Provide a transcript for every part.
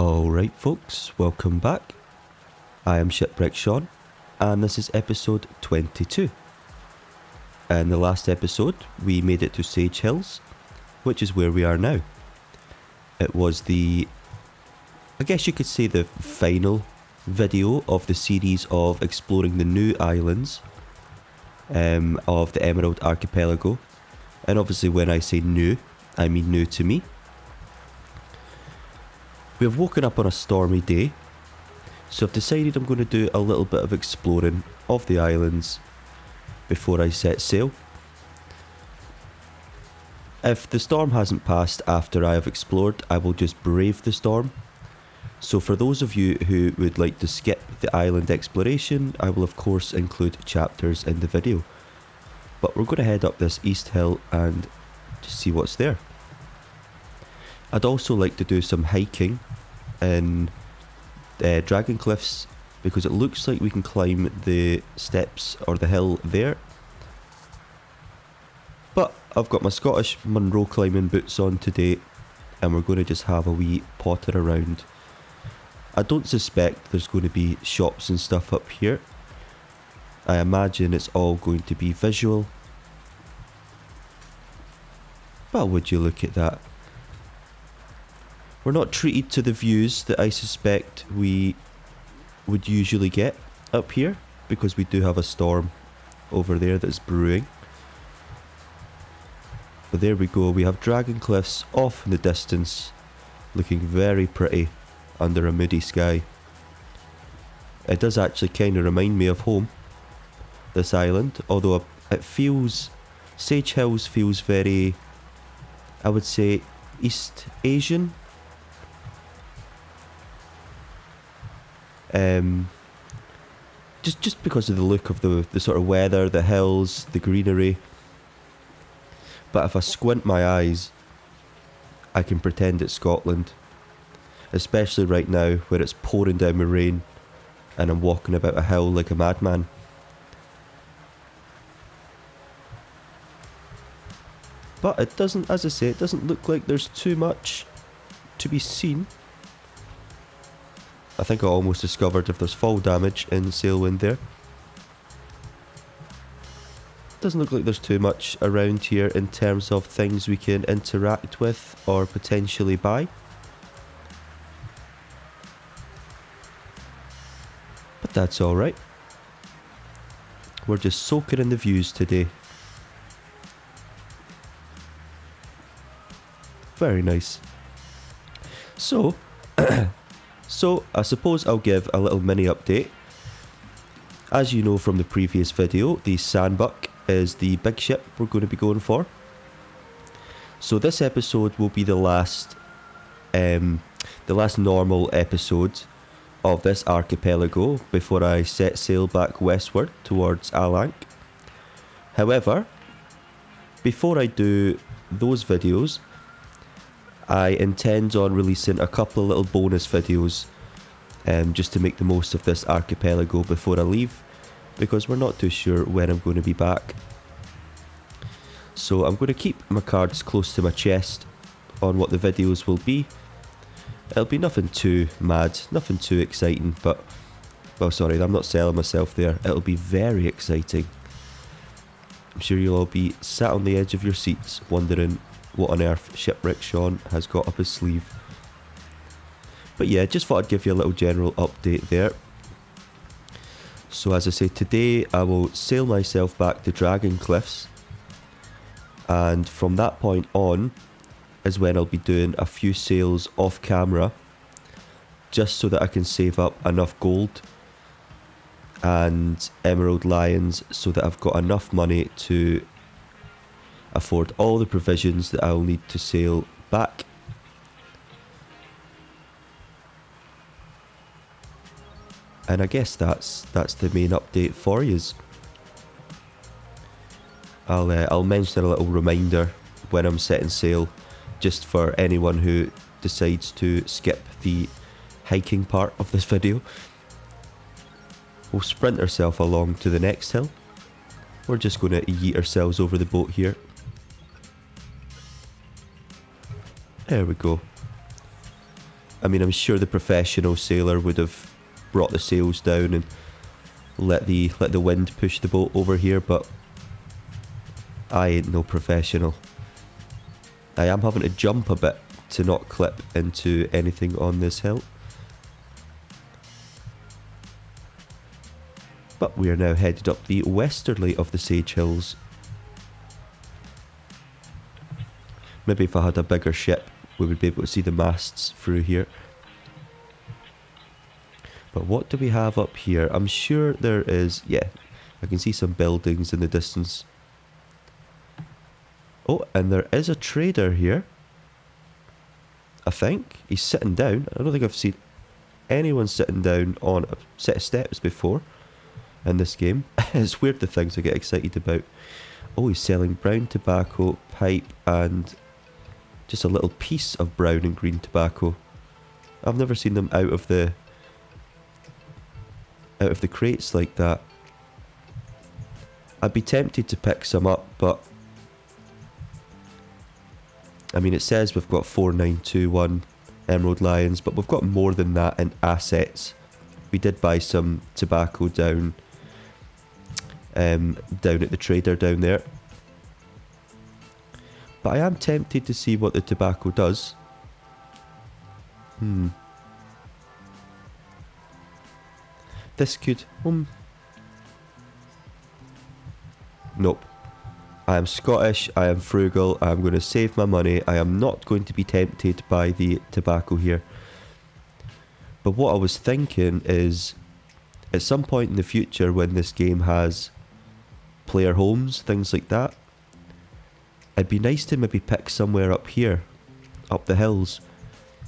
Alright folks, welcome back. I am Shipwreck Sean, and this is episode 22. In the last episode, we made it to Sage Hills, which is where we are now. It was I guess you could say the final video of the series of exploring the new islands of the Emerald Archipelago. And obviously when I say new, I mean new to me. We have woken up on a stormy day, so I've decided I'm going to do a little bit of exploring of the islands before I set sail. If the storm hasn't passed after I have explored, I will just brave the storm. So for those of you who would like to skip the island exploration, I will of course include chapters in the video. But we're going to head up this east hill and just see what's there. I'd also like to do some hiking in Dragon Cliffs, because it looks like we can climb the steps or the hill there. But I've got my Scottish Munro climbing boots on today, and we're going to just have a wee potter around. I don't suspect there's going to be shops and stuff up here. I imagine it's all going to be visual. But would you look at that? We're not treated to the views that I suspect we would usually get up here, because we do have a storm over there that's brewing. But there we go, we have Dragon Cliffs off in the distance, looking very pretty under a moody sky. It does actually kind of remind me of home, this island, although it feels, Sage Hills feels very, I would say, East Asian. Just because of the look of the sort of weather, the hills, the greenery. But if I squint my eyes, I can pretend it's Scotland. Especially right now, where it's pouring down with rain and I'm walking about a hill like a madman. But it doesn't, as I say, it doesn't look like there's too much to be seen. I think I almost discovered if there's fall damage in Sailwind there. Doesn't look like there's too much around here in terms of things we can interact with or potentially buy. But that's alright. We're just soaking in the views today. Very nice. So I suppose I'll give a little mini update. As you know from the previous video, the Sanbuq is the big ship we're going to be going for. So this episode will be the last normal episode of this archipelago before I set sail back westward towards Alank. However, before I do those videos, I intend on releasing a couple of little bonus videos just to make the most of this archipelago before I leave, because we're not too sure when I'm going to be back. So I'm going to keep my cards close to my chest on what the videos will be. It'll be nothing too mad, nothing too exciting, but, well, sorry, I'm not selling myself there. It'll be very exciting. I'm sure you'll all be sat on the edge of your seats wondering what on earth Shipwreck Sean has got up his sleeve. But yeah, just thought I'd give you a little general update there. So as I say, today I will sail myself back to Dragon Cliffs, and from that point on is when I'll be doing a few sails off camera, just so that I can save up enough gold and emerald lions so that I've got enough money to afford all the provisions that I'll need to sail back. And I guess that's the main update for yous. I'll mention a little reminder when I'm setting sail, just for anyone who decides to skip the hiking part of this video. We'll sprint ourselves along to the next hill. We're just going to yeet ourselves over the boat here. There we go. I mean, I'm sure the professional sailor would have brought the sails down and let the wind push the boat over here, but I ain't no professional. I am having to jump a bit to not clip into anything on this hill. But we are now headed up the westerly of the Sage Hills. Maybe if I had a bigger ship, we would be able to see the masts through here. But what do we have up here? I'm sure there is... yeah, I can see some buildings in the distance. Oh, and there is a trader here. I think. He's sitting down. I don't think I've seen anyone sitting down on a set of steps before in this game. It's weird the things I get excited about. Oh, he's selling brown tobacco, pipe, and just a little piece of brown and green tobacco. I've never seen them out of the crates like that. I'd be tempted to pick some up, but I mean, it says we've got 4921 Emerald Lions, but we've got more than that in assets. We did buy some tobacco down at the trader down there. But I am tempted to see what the tobacco does. This could... nope. I am Scottish, I am frugal, I am going to save my money, I am not going to be tempted by the tobacco here. But what I was thinking is, at some point in the future when this game has player homes, things like that, it'd be nice to maybe pick somewhere up here, up the hills.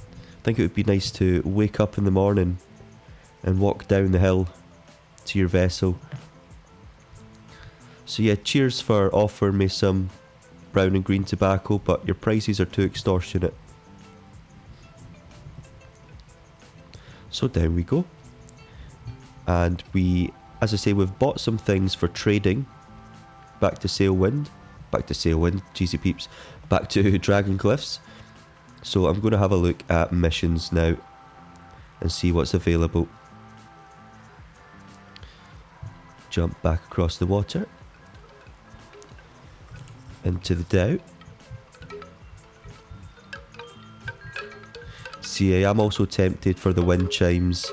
I think it would be nice to wake up in the morning and walk down the hill to your vessel. So yeah, cheers for offering me some brown and green tobacco, but your prices are too extortionate. So down we go. And we, as I say, we've bought some things for trading. Back to Sailwind, cheesy peeps. Back to Dragon Cliffs. So I'm going to have a look at missions now and see what's available. Jump back across the water. Into the Dow. See, I am also tempted for the wind chimes,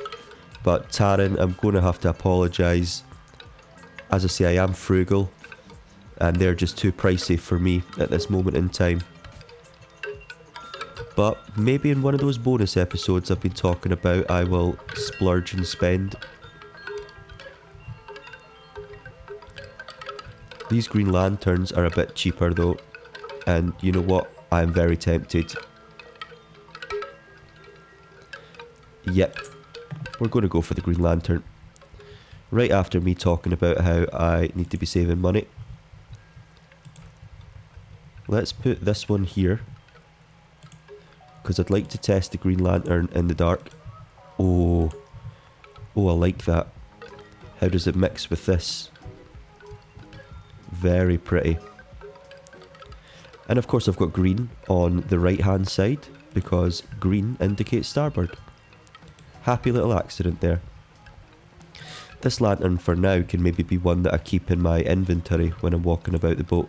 but Taryn, I'm going to have to apologise. As I say, I am frugal, and they're just too pricey for me at this moment in time. But maybe in one of those bonus episodes I've been talking about, I will splurge and spend. These green lanterns are a bit cheaper though, and you know what? I am very tempted. Yep, we're going to go for the green lantern. Right after me talking about how I need to be saving money. Let's put this one here, because I'd like to test the green lantern in the dark. Oh, I like that. How does it mix with this? Very pretty. And of course I've got green on the right hand side because green indicates starboard. Happy little accident there. This lantern for now can maybe be one that I keep in my inventory when I'm walking about the boat,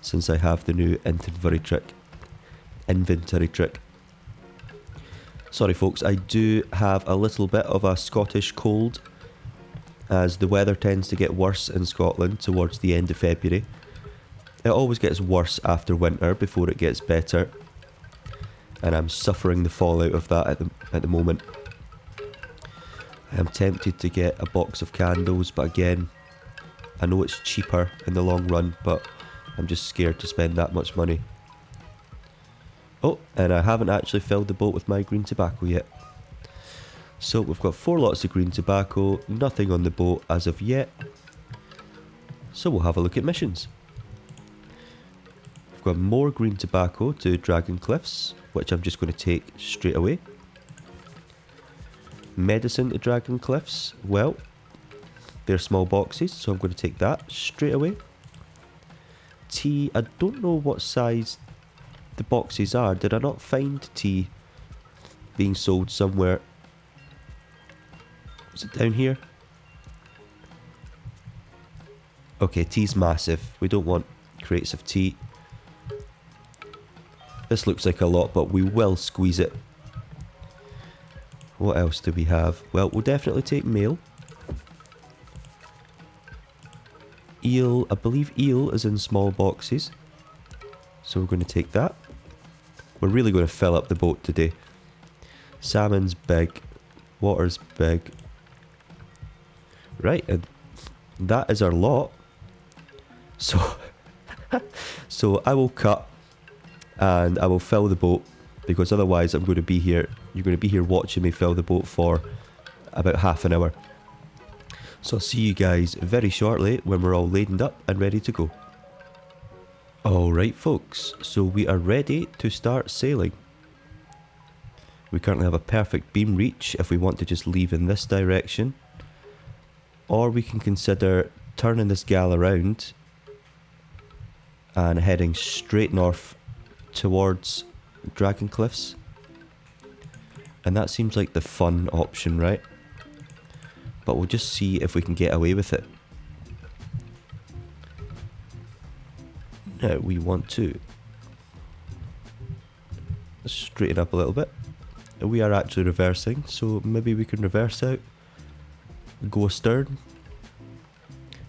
since I have the new inventory trick. Sorry folks, I do have a little bit of a Scottish cold, as the weather tends to get worse in Scotland towards the end of February. It always gets worse after winter before it gets better, and I'm suffering the fallout of that at the moment. I am tempted to get a box of candles, but again, I know it's cheaper in the long run, but I'm just scared to spend that much money. Oh, and I haven't actually filled the boat with my green tobacco yet. So we've got 4 lots of green tobacco, nothing on the boat as of yet. So we'll have a look at missions. We've got more green tobacco to Dragon Cliffs, which I'm just going to take straight away. Medicine to Dragon Cliffs, well, they're small boxes, so I'm going to take that straight away. Tea, I don't know what size the boxes are. Did I not find tea being sold somewhere. Is it down here? Okay, tea's massive. We don't want crates of tea. This looks like a lot, but we will squeeze it. What else do we have? Well, we'll definitely take mail. Eel, I believe eel is in small boxes. So we're going to take that. We're really going to fill up the boat today. Salmon's big. Water's big. Right, and that is our lot. So, so I will cut and I will fill the boat, because otherwise I'm going to be here. You're going to be here watching me fill the boat for about half an hour. So I'll see you guys very shortly when we're all laden up and ready to go. Alright folks, so we are ready to start sailing. We currently have a perfect beam reach if we want to just leave in this direction. Or we can consider turning this gal around and heading straight north towards Dragon Cliffs. And that seems like the fun option, right? But we'll just see if we can get away with it. Now we want to straighten up a little bit. We are actually reversing, so maybe we can reverse out, go astern.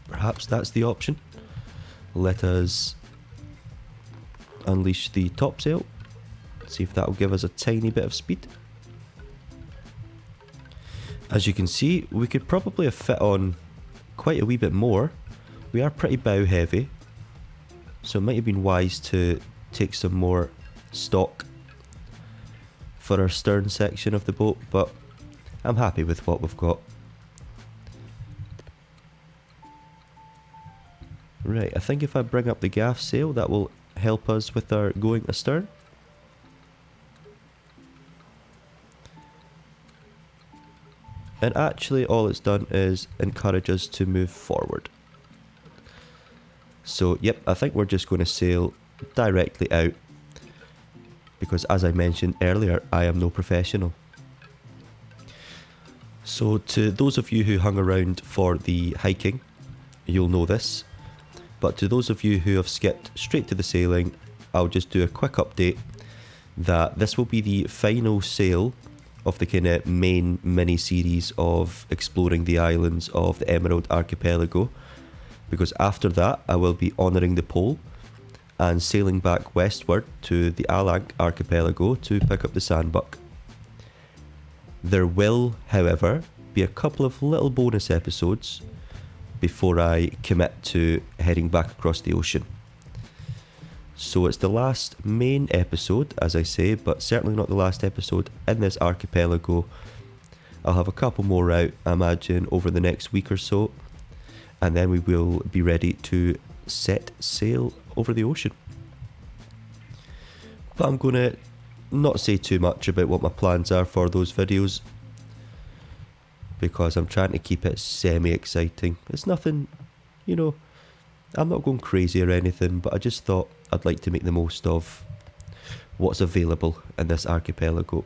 Perhaps that's the option. Let us unleash the topsail, see if that will give us a tiny bit of speed. As you can see, we could probably have fit on quite a wee bit more. We are pretty bow heavy, so it might have been wise to take some more stock for our stern section of the boat, but I'm happy with what we've got. Right, I think if I bring up the gaff sail, that will help us with our going astern. And actually all it's done is encourage us to move forward. So yep, I think we're just going to sail directly out, because as I mentioned earlier, I am no professional. So to those of you who hung around for the hiking, you'll know this. But to those of you who have skipped straight to the sailing, I'll just do a quick update that this will be the final sail of the kind of main mini-series of exploring the islands of the Emerald Archipelago, because after that I will be honouring the pole and sailing back westward to the Alang Archipelago to pick up the Sanbuq. There will, however, be a couple of little bonus episodes before I commit to heading back across the ocean. So it's the last main episode, as I say, but certainly not the last episode in this archipelago. I'll have a couple more out, I imagine, over the next week or so, and then we will be ready to set sail over the ocean. But I'm going to not say too much about what my plans are for those videos, because I'm trying to keep it semi-exciting. It's nothing, you know, I'm not going crazy or anything, but I just thought I'd like to make the most of what's available in this archipelago.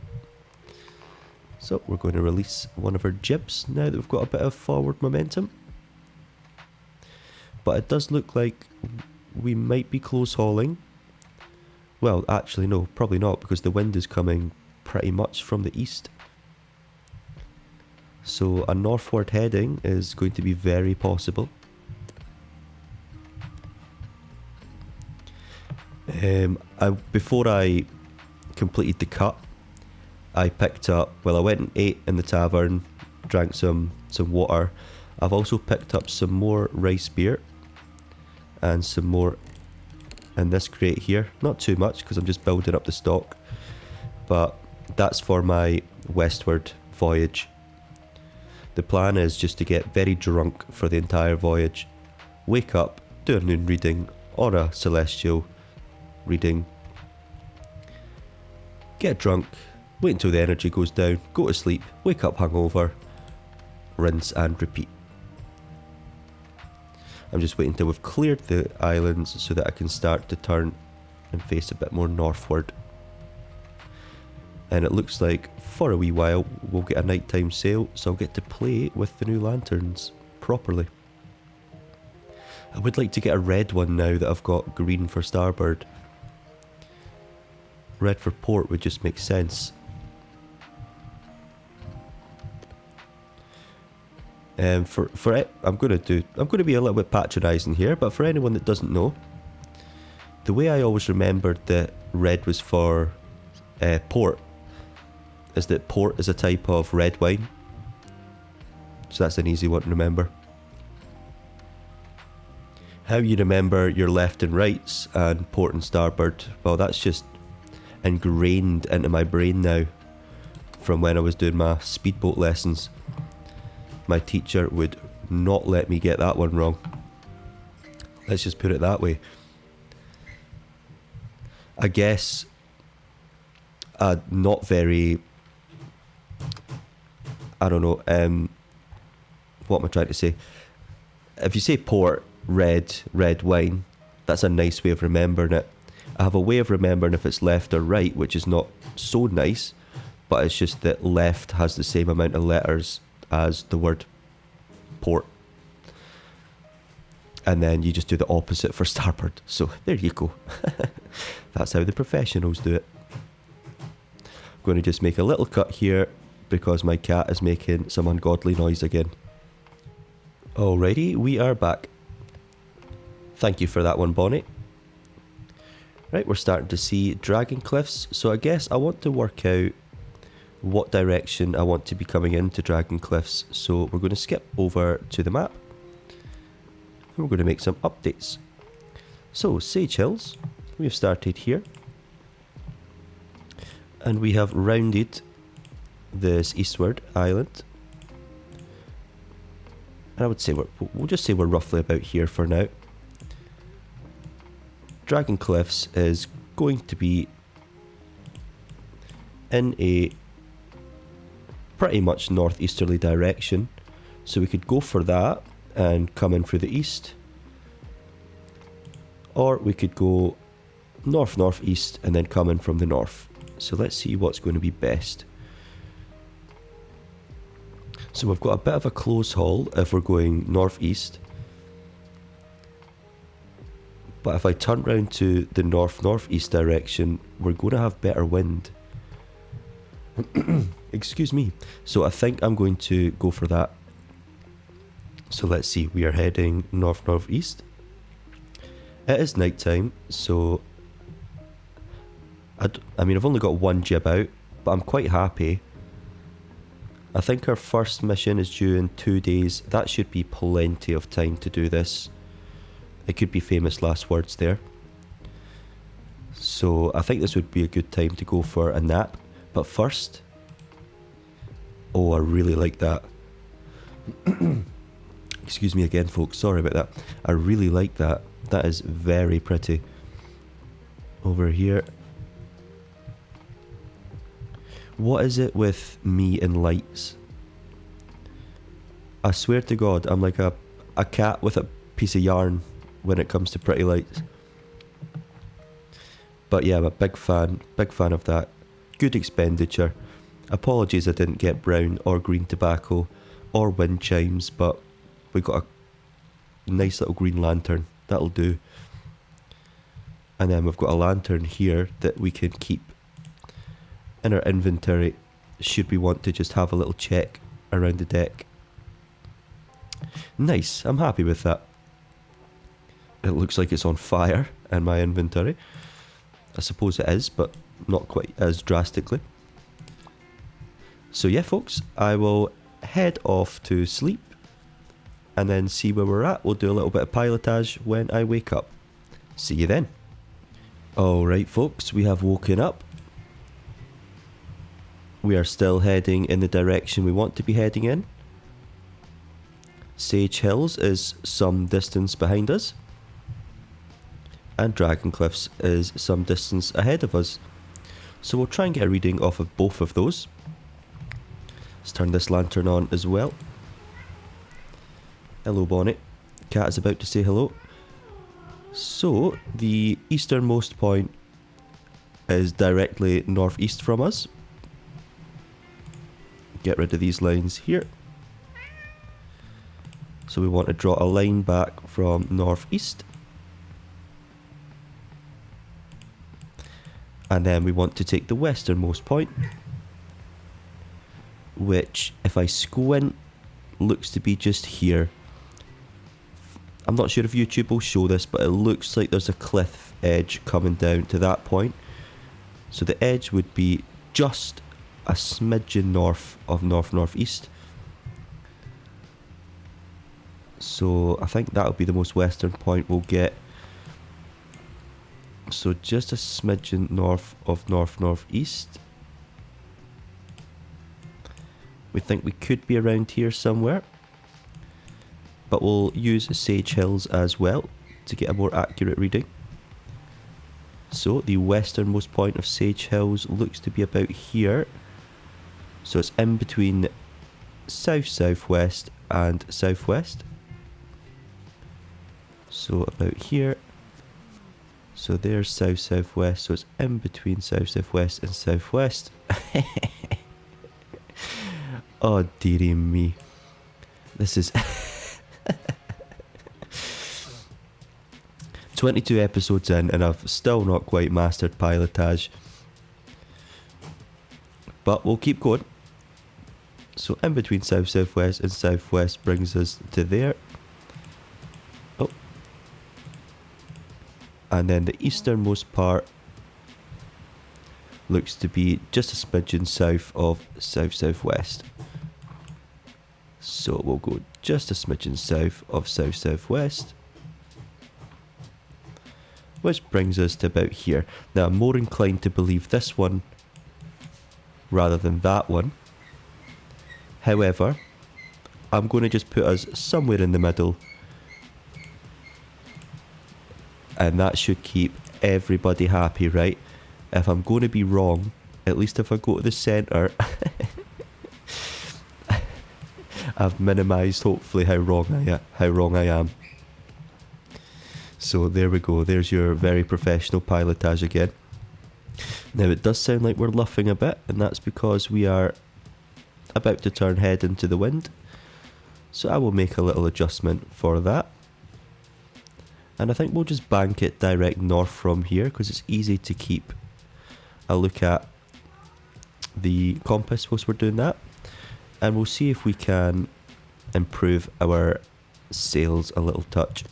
So we're going to release one of our jibs now that we've got a bit of forward momentum. But it does look like we might be close hauling. Well, actually no, probably not, because the wind is coming pretty much from the east. So a northward heading is going to be very possible. Before I completed the cut, I picked up, well, I went and ate in the tavern, drank some water. I've also picked up some more rice beer and some more in this crate here. Not too much, because I'm just building up the stock, but that's for my westward voyage. The plan is just to get very drunk for the entire voyage, wake up, do a noon reading or a celestial reading, get drunk, wait until the energy goes down, go to sleep, wake up hungover, rinse and repeat. I'm just waiting until we've cleared the islands so that I can start to turn and face a bit more northward. And it looks like for a wee while we'll get a nighttime sail, so I'll get to play with the new lanterns properly. I would like to get a red one now that I've got green for starboard. Red for port would just make sense. For it, I'm going to be a little bit patronising here, but for anyone that doesn't know, the way I always remembered that red was for port is that port is a type of red wine. So that's an easy one to remember. How you remember your left and rights and port and starboard, well, that's just ingrained into my brain now from when I was doing my speedboat lessons. My teacher would not let me get that one wrong. Let's just put it that way. I guess not very, I don't know, what am I trying to say? If you say port, red wine, that's a nice way of remembering it. I have a way of remembering if it's left or right, which is not so nice, but it's just that left has the same amount of letters as the word port. And then you just do the opposite for starboard. So there you go. That's how the professionals do it. I'm going to just make a little cut here because my cat is making some ungodly noise again. Alrighty, we are back. Thank you for that one, Bonnie. Right, we're starting to see Dragon Cliffs, so I guess I want to work out what direction I want to be coming into Dragon Cliffs, so we're going to skip over to the map and we're going to make some updates. So, Sage Hills, we have started here and we have rounded this eastward island, and I would say we'll just say we're roughly about here for now. Dragon Cliffs is going to be in a pretty much northeasterly direction, so we could go for that and come in through the east, or we could go northeast and then come in from the north. So let's see what's going to be best. So we've got a bit of a close haul if we're going northeast. But if I turn round to the northeast direction, we're going to have better wind. Excuse me. So I think I'm going to go for that. So let's see, we are heading northeast. It is night time, so I mean I've only got one jib out, but I'm quite happy. I think our first mission is due in 2 days. That should be plenty of time to do this. It could be famous last words there. So I think this would be a good time to go for a nap. But first, oh, I really like that. Excuse me again, folks. Sorry about that. I really like that. That is very pretty. Over here. What is it with me and lights? I swear to God, I'm like a cat with a piece of yarn when it comes to pretty lights. But yeah, I'm a big fan of that. Good expenditure. Apologies I didn't get brown or green tobacco or wind chimes, but we got a nice little green lantern. That'll do. And then we've got a lantern here that we can keep in our inventory should we want to just have a little check around the deck. Nice, I'm happy with that. It looks like it's on fire in my inventory. I suppose it is, but not quite as drastically. So yeah, folks, I will head off to sleep and then see where we're at. We'll do a little bit of pilotage when I wake up. See you then. Alright folks, we have woken up. We are still heading in the direction we want to be heading in. Sage Hills is some distance behind us. And Dragon Cliffs is some distance ahead of us. So we'll try and get a reading off of both of those. Let's turn this lantern on as well. Hello, Bonnet. Cat is about to say hello. So, the easternmost point is directly northeast from us. get rid of these lines here. So we want to draw a line back from northeast. And then we want to take the westernmost point, which, if I squint, looks to be just here. I'm not sure if YouTube will show this, but it looks like there's a cliff edge coming down to that point. So the edge would be just a smidgen north of northeast. So I think that'll be the most western point we'll get. So just a smidgen north of northeast. We think we could be around here somewhere. But we'll use Sage Hills as well to get a more accurate reading. So the westernmost point of Sage Hills looks to be about here. So it's in between south-southwest and southwest. So about here. So there's south-southwest, so it's in between south-southwest and southwest. Oh dearie me. This is 22 episodes in and I've still not quite mastered pilotage. But we'll keep going. So in between south-southwest and southwest brings us to there. Oh. And then the easternmost part looks to be just a smidgen south of south-southwest. So we'll go just a smidgen south of south-southwest, which brings us to about here. Now I'm more inclined to believe this one rather than that one. However, I'm going to just put us somewhere in the middle, and that should keep everybody happy, right? If I'm going to be wrong, at least if I go to the centre, I've minimised hopefully how wrong I am. So there we go, there's your very professional pilotage again. Now it does sound like we're luffing a bit, and that's because we are about to turn head into the wind. So I will make a little adjustment for that. And I think we'll just bank it direct north from here, because it's easy to keep a look at the compass whilst we're doing that. And we'll see if we can improve our sails a little touch.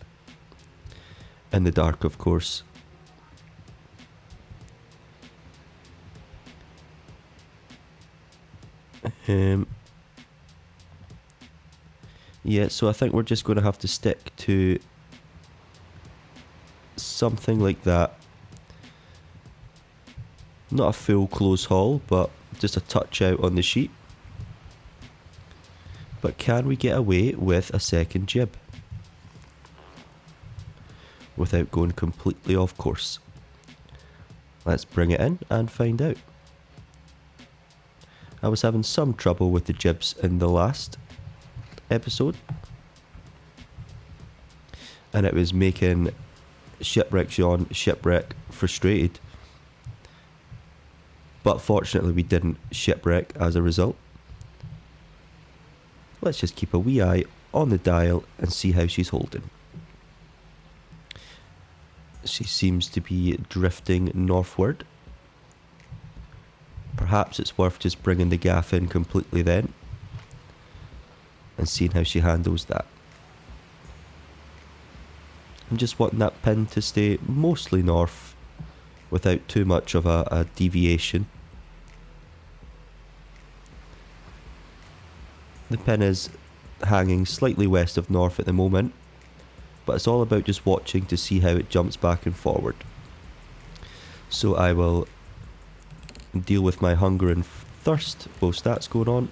In the dark, of course. Yeah, so I think we're just going to have to stick to something like that. Not a full close haul, but just a touch out on the sheet. But can we get away with a second jib without going completely off course? Let's bring it in and find out. I was having some trouble with the jibs in the last episode, and it was making Shipwreck Sean shipwreck frustrated. But fortunately we didn't shipwreck as a result. Let's just keep a wee eye on the dial and see how she's holding. She seems to be drifting northward. Perhaps it's worth just bringing the gaff in completely then and seeing how she handles that. I'm just wanting that pin to stay mostly north without too much of a deviation. The pin is hanging slightly west of north at the moment, but it's all about just watching to see how it jumps back and forward. So I will deal with my hunger and thirst whilst that's going on,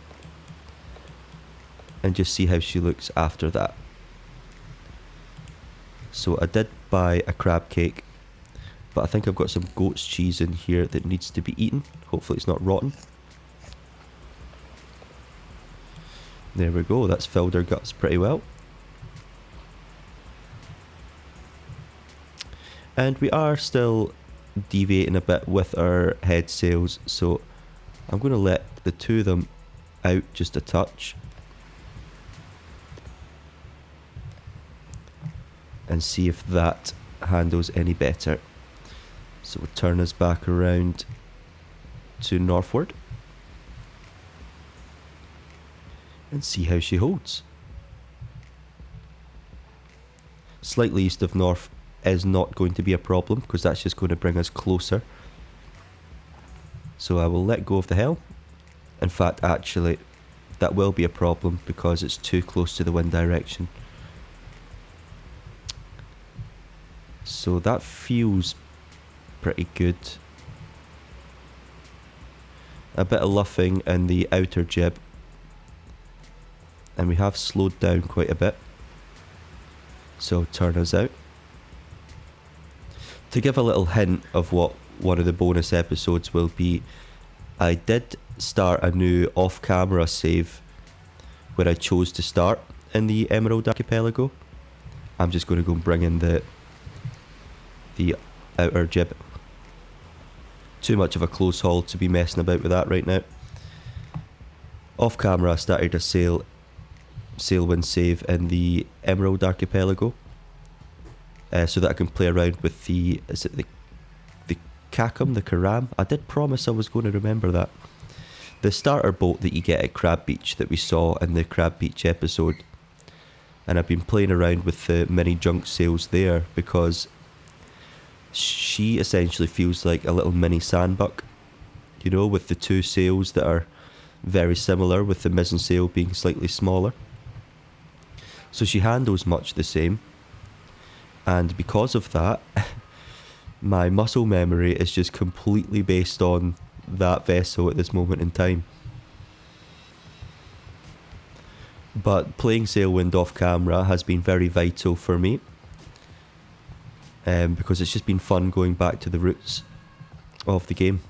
and just see how she looks after that. So I did buy a crab cake, but I think I've got some goat's cheese in here that needs to be eaten. Hopefully it's not rotten. There we go, that's filled our guts pretty well. And we are still deviating a bit with our head sails, so I'm going to let the two of them out just a touch. And see if that handles any better. So we'll turn us back around to northward. And see how she holds. Slightly east of north is not going to be a problem because that's just going to bring us closer. So I will let go of the helm. In fact, actually, that will be a problem because it's too close to the wind direction. So that feels pretty good. A bit of luffing in the outer jib. And we have slowed down quite a bit. So turn us out. To give a little hint of what one of the bonus episodes will be, I did start a new off-camera save where I chose to start in the Emerald Archipelago. I'm just going to go and bring in the outer jib. Too much of a close haul to be messing about with that right now. Off camera I started a Sailwind save in the Emerald Archipelago, so that I can play around with the Karam. I did promise I was going to remember that. The starter boat that you get at Crab Beach that we saw in the Crab Beach episode. And I've been playing around with the mini junk sails there because she essentially feels like a little mini Sanbuq, you know, with the two sails that are very similar, with the mizzen sail being slightly smaller. So she handles much the same, and because of that, my muscle memory is just completely based on that vessel at this moment in time. But playing Sailwind off camera has been very vital for me. Because it's just been fun going back to the roots of the game.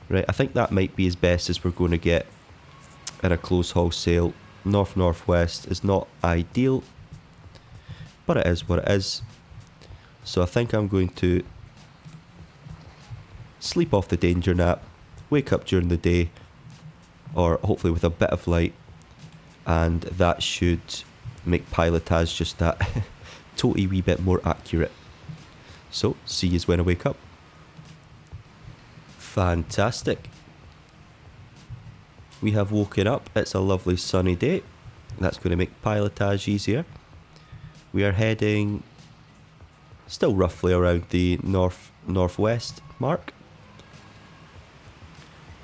Right, I think that might be as best as we're going to get in a close haul sail. North-northwest is not ideal, but it is what it is. So I think I'm going to sleep off the danger nap, wake up during the day, or hopefully with a bit of light, and that should make pilotage just that totally wee bit more accurate. So, see yous when I wake up. Fantastic. We have woken up. It's a lovely sunny day. That's going to make pilotage easier. We are heading still roughly around the northwest mark.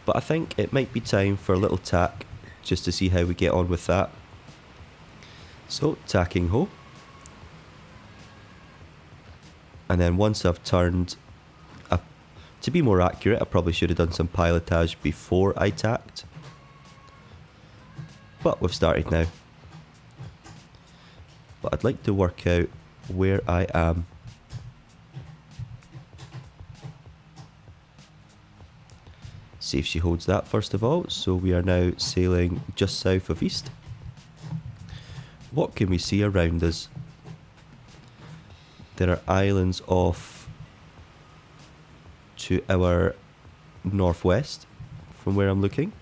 But I think it might be time for a little tack just to see how we get on with that. So, tacking ho. And then once I've turned, to be more accurate, I probably should have done some pilotage before I tacked. But we've started now. But I'd like to work out where I am. See if she holds that first of all. So we are now sailing just south of east. What can we see around us? There are islands off to our northwest from where I'm looking.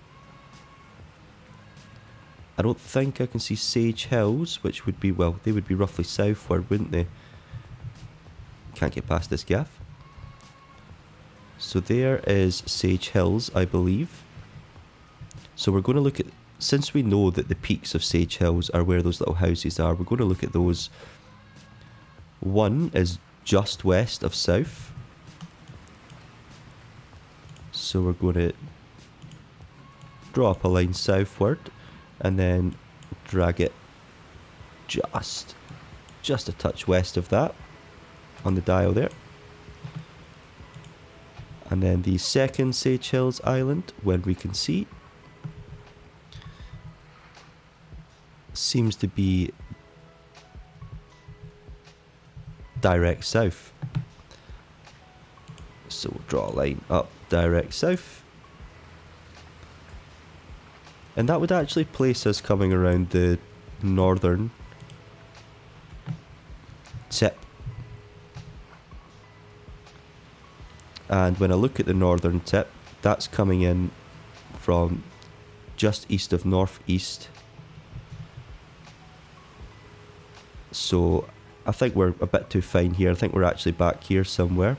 I don't think I can see Sage Hills, which would be, well, they would be roughly southward, wouldn't they? Can't get past this gaff. So there is Sage Hills, I believe. So we're going to look at, since we know that the peaks of Sage Hills are where those little houses are, we're going to look at those. One is just west of south. So we're going to draw up a line southward and then drag it just a touch west of that on the dial there. And then the second Sage Hills island, when we can see, seems to be direct south. So we'll draw a line up direct south. And that would actually place us coming around the northern tip. And when I look at the northern tip, that's coming in from just east of northeast. So I think we're a bit too fine here. I think we're actually back here somewhere.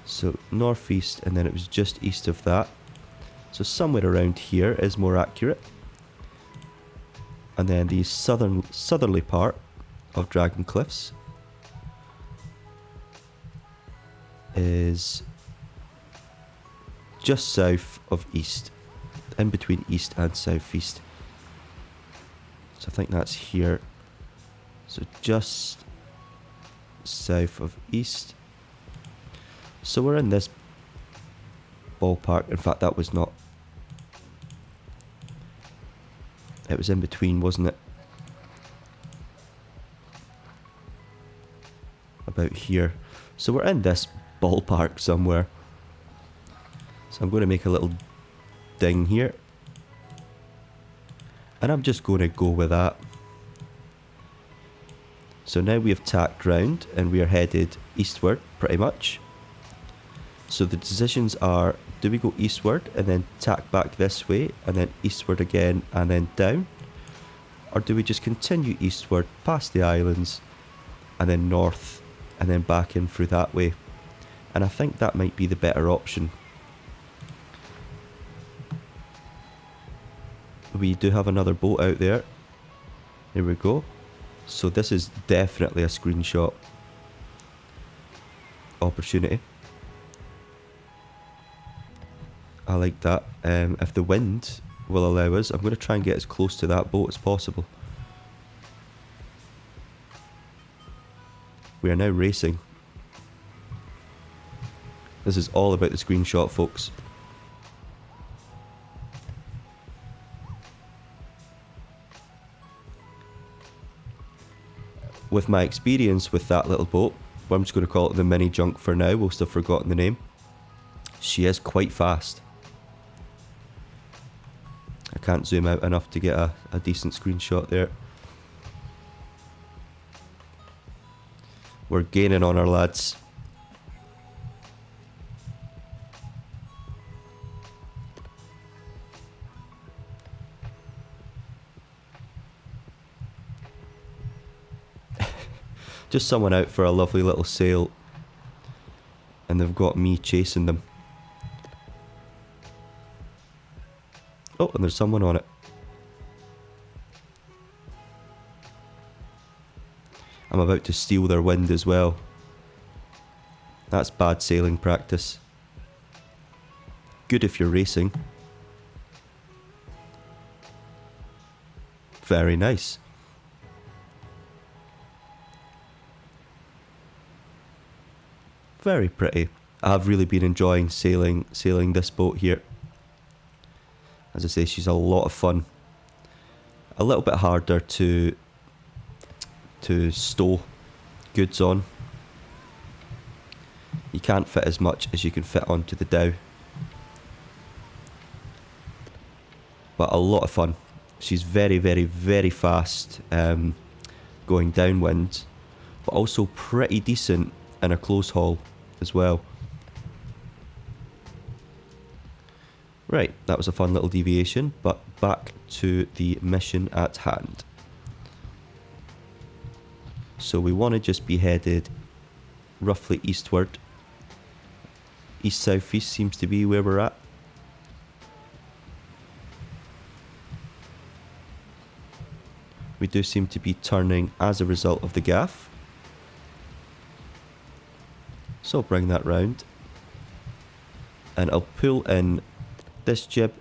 So northeast, and then it was just east of that. So somewhere around here is more accurate. And then the southerly part of Dragon Cliffs is just south of east, in between east and southeast. So I think that's here. So just south of east. So we're in this ballpark. In fact, that was not. It was in between, wasn't it? About here. So we're in this ballpark somewhere. So I'm going to make a little ding here. And I'm just going to go with that. So now we have tacked round and we are headed eastward pretty much. So the decisions are, do we go eastward and then tack back this way and then eastward again and then down? Or do we just continue eastward past the islands and then north and then back in through that way? And I think that might be the better option. We do have another boat out there. Here we go. So this is definitely a screenshot opportunity. I like that. If the wind will allow us, I'm going to try and get as close to that boat as possible. We are now racing. This is all about the screenshot, folks. With my experience with that little boat, well, I'm just going to call it the mini junk for now, whilst I've forgotten the name. She is quite fast. I can't zoom out enough to get a decent screenshot there. We're gaining on our lads. Just someone out for a lovely little sail. And they've got me chasing them. Oh, and there's someone on it. I'm about to steal their wind as well. That's bad sailing practice. Good if you're racing. Very nice. Very pretty. I've really been enjoying sailing this boat here. As I say, she's a lot of fun. A little bit harder to stow goods on. You can't fit as much as you can fit onto the dhow. But a lot of fun. She's very, very, very fast going downwind, but also pretty decent in a close haul as well. Right, that was a fun little deviation, but back to the mission at hand. So we want to just be headed roughly eastward. East-southeast seems to be where we're at. We do seem to be turning as a result of the gaff. So I'll bring that round. And I'll pull in this jib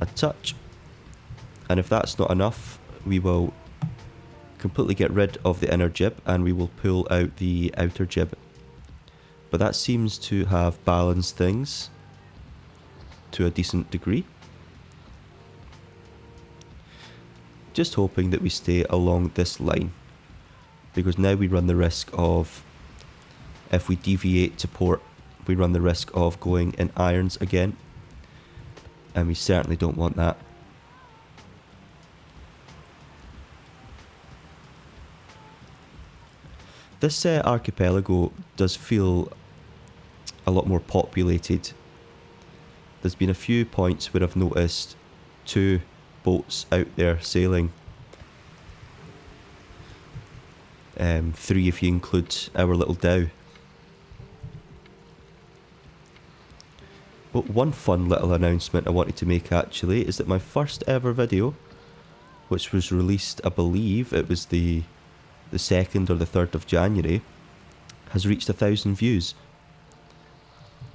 a touch. And if that's not enough, we will completely get rid of the inner jib and we will pull out the outer jib. But that seems to have balanced things to a decent degree. Just hoping that we stay along this line, because now we run the risk of, if we deviate to port, we run the risk of going in irons again, and we certainly don't want that. This archipelago does feel a lot more populated. There's been a few points where I've noticed 2 boats out there sailing. 3 if you include our little dhow. But one fun little announcement I wanted to make actually is that my first ever video, which was released, I believe it was the 2nd or the 3rd of January, has reached 1,000 views.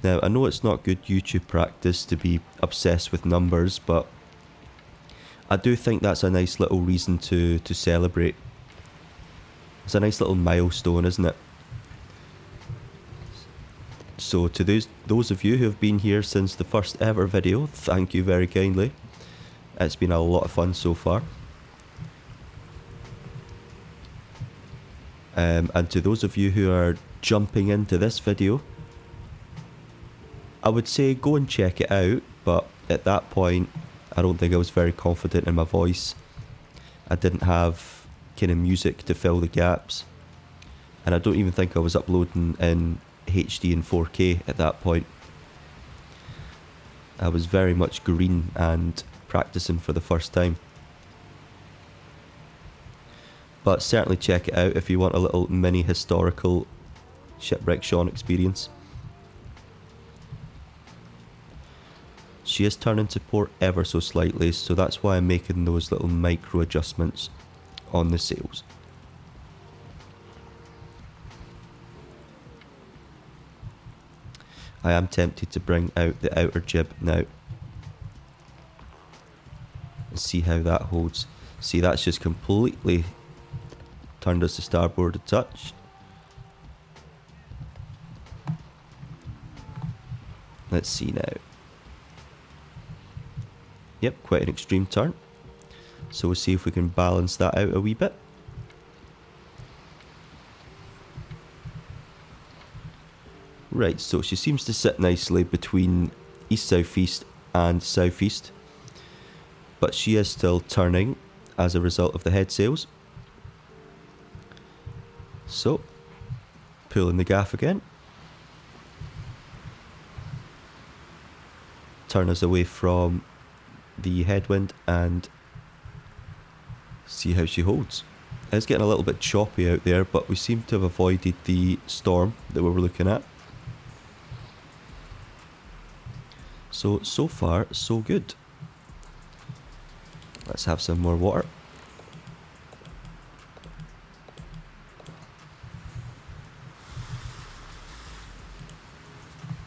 Now, I know it's not good YouTube practice to be obsessed with numbers, but I do think that's a nice little reason to celebrate. It's a nice little milestone, isn't it? So to those of you who have been here since the first ever video, thank you very kindly. It's been a lot of fun so far. And to those of you who are jumping into this video, I would say go and check it out, but at that point I don't think I was very confident in my voice. I didn't have kind of music to fill the gaps, and I don't even think I was uploading in HD and 4K at that point. I was very much green and practicing for the first time. But certainly check it out if you want a little mini historical Shipwreck Sean experience. She is turning to port ever so slightly, so that's why I'm making those little micro adjustments on the sails. I am tempted to bring out the outer jib now and see how that holds. See, that's just completely turned us to starboard a touch. Let's see now. Yep, quite an extreme turn. So we'll see if we can balance that out a wee bit. Right, so she seems to sit nicely between east-southeast and southeast, but she is still turning as a result of the head sails. So, pulling the gaff again. Turn us away from the headwind and see how she holds. It's getting a little bit choppy out there, but we seem to have avoided the storm that we were looking at. So far, so good. Let's have some more water.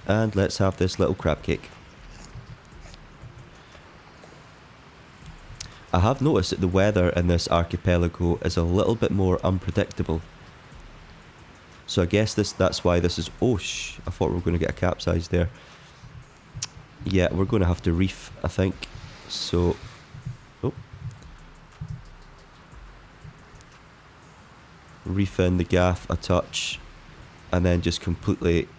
And let's have this little crab cake. I have noticed that the weather in this archipelago is a little bit more unpredictable. So I guess that's why this is... Oh, I thought we were going to get a capsize there. Yeah, we're going to have to reef, I think. So... Oh. Reef in the gaff a touch. And then just completely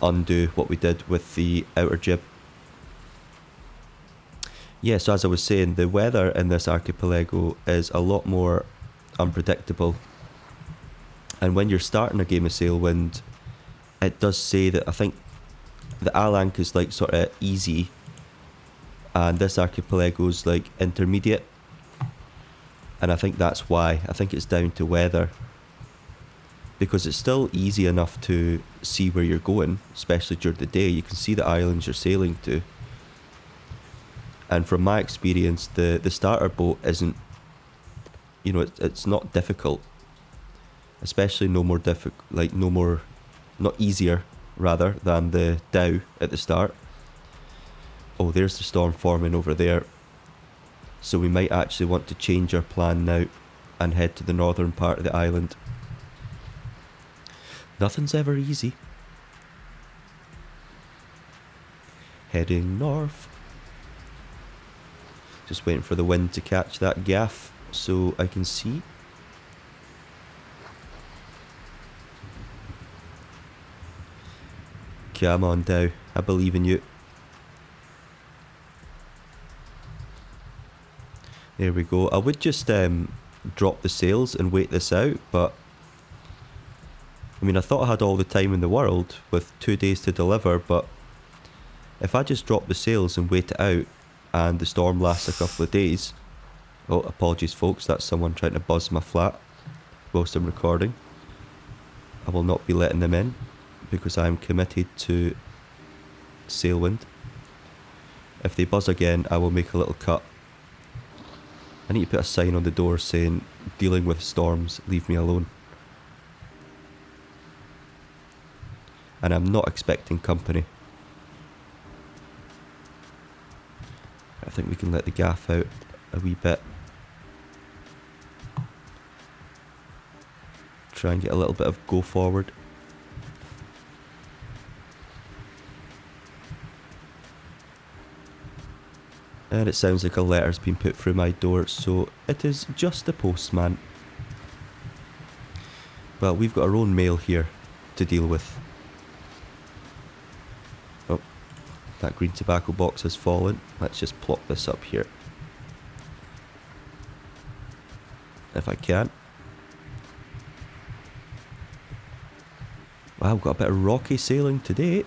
undo what we did with the outer jib. Yeah, so as I was saying, the weather in this archipelago is a lot more unpredictable. And when you're starting a game of Sailwind, it does say that, I think the Alank is like sort of easy, and this archipelago's like intermediate. And I think that's why. I think it's down to weather. Because it's still easy enough to see where you're going, especially during the day. You can see the islands you're sailing to. And from my experience, the starter boat isn't, you know, it's not difficult. Especially not easier, rather, than the dhow at the start. Oh, there's the storm forming over there. So we might actually want to change our plan now and head to the northern part of the island. Nothing's ever easy. Heading north. Just waiting for the wind to catch that gaff so I can see. Come on, Dow. I believe in you. There we go. I would just drop the sails and wait this out, but I mean, I thought I had all the time in the world with 2 days to deliver, but if I just drop the sails and wait it out and the storm lasts a couple of days... Oh, apologies folks, that's someone trying to buzz my flat whilst I'm recording. I will not be letting them in because I am committed to Sailwind. If they buzz again, I will make a little cut. I need to put a sign on the door saying, "Dealing with storms, leave me alone." And I'm not expecting company. I think we can let the gaff out a wee bit. Try and get a little bit of go forward. And it sounds like a letter's been put through my door, so it is just the postman. Well, we've got our own mail here to deal with. Oh, that green tobacco box has fallen. Let's just plop this up here. If I can. Wow, we've got a bit of rocky sailing today.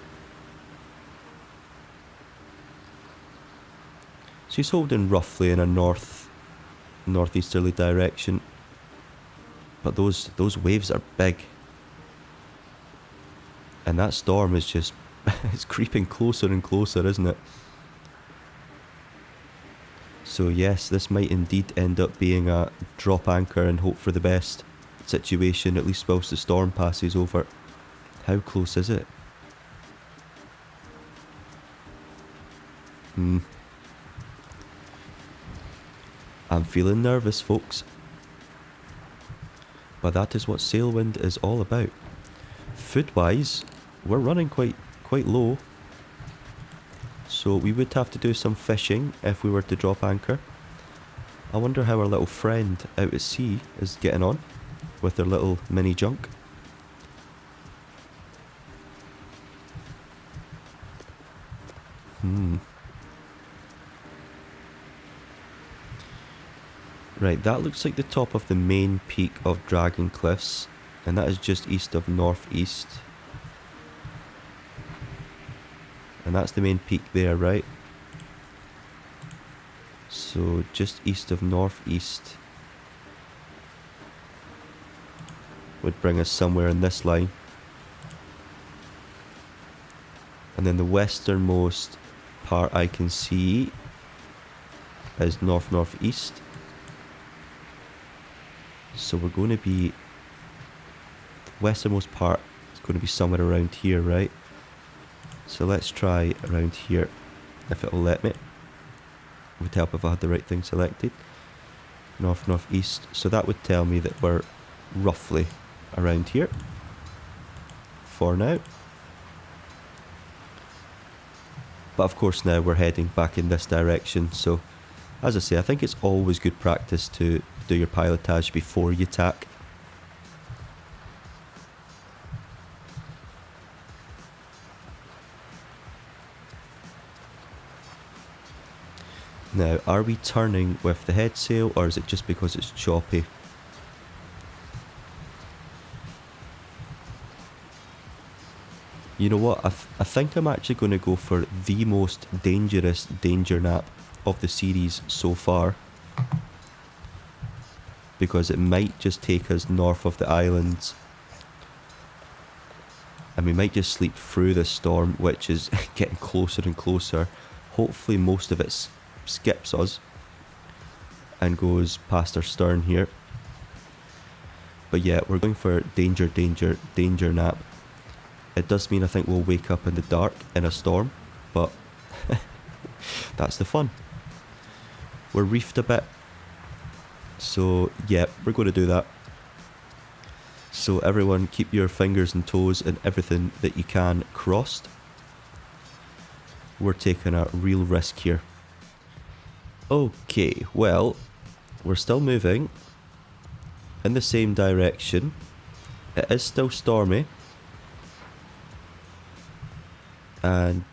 She's holding roughly in a northeasterly direction. But those waves are big. And that storm is just it's creeping closer and closer, isn't it? So yes, this might indeed end up being a drop anchor and hope for the best situation, at least whilst the storm passes over. How close is it? I'm feeling nervous, folks. But that is what Sailwind is all about. Food-wise, we're running quite low. So we would have to do some fishing if we were to drop anchor. I wonder how our little friend out at sea is getting on with their little mini junk. Right, that looks like the top of the main peak of Dragon Cliffs, and that is just east of northeast. And that's the main peak there, right? So just east of northeast would bring us somewhere in this line. And then the westernmost part I can see is northeast. So we're going to be, the westernmost part is going to be somewhere around here, right? So let's try around here, if it'll let me. It would help if I had the right thing selected. Northeast. So that would tell me that we're roughly around here for now. But of course now we're heading back in this direction, so as I say, I think it's always good practice to do your pilotage before you tack. Now, are we turning with the head sail, or is it just because it's choppy? You know what, I think I'm actually going to go for the most dangerous danger nap of the series so far. Because it might just take us north of the islands. And we might just sleep through this storm, which is getting closer and closer. Hopefully most of it skips us and goes past our stern here. But yeah, we're going for danger nap. It does mean I think we'll wake up in the dark in a storm, but that's the fun. We're reefed a bit. So yeah, we're going to do that. So everyone keep your fingers and toes and everything that you can crossed. We're taking a real risk here. Okay, well, we're still moving in the same direction. It is still stormy. And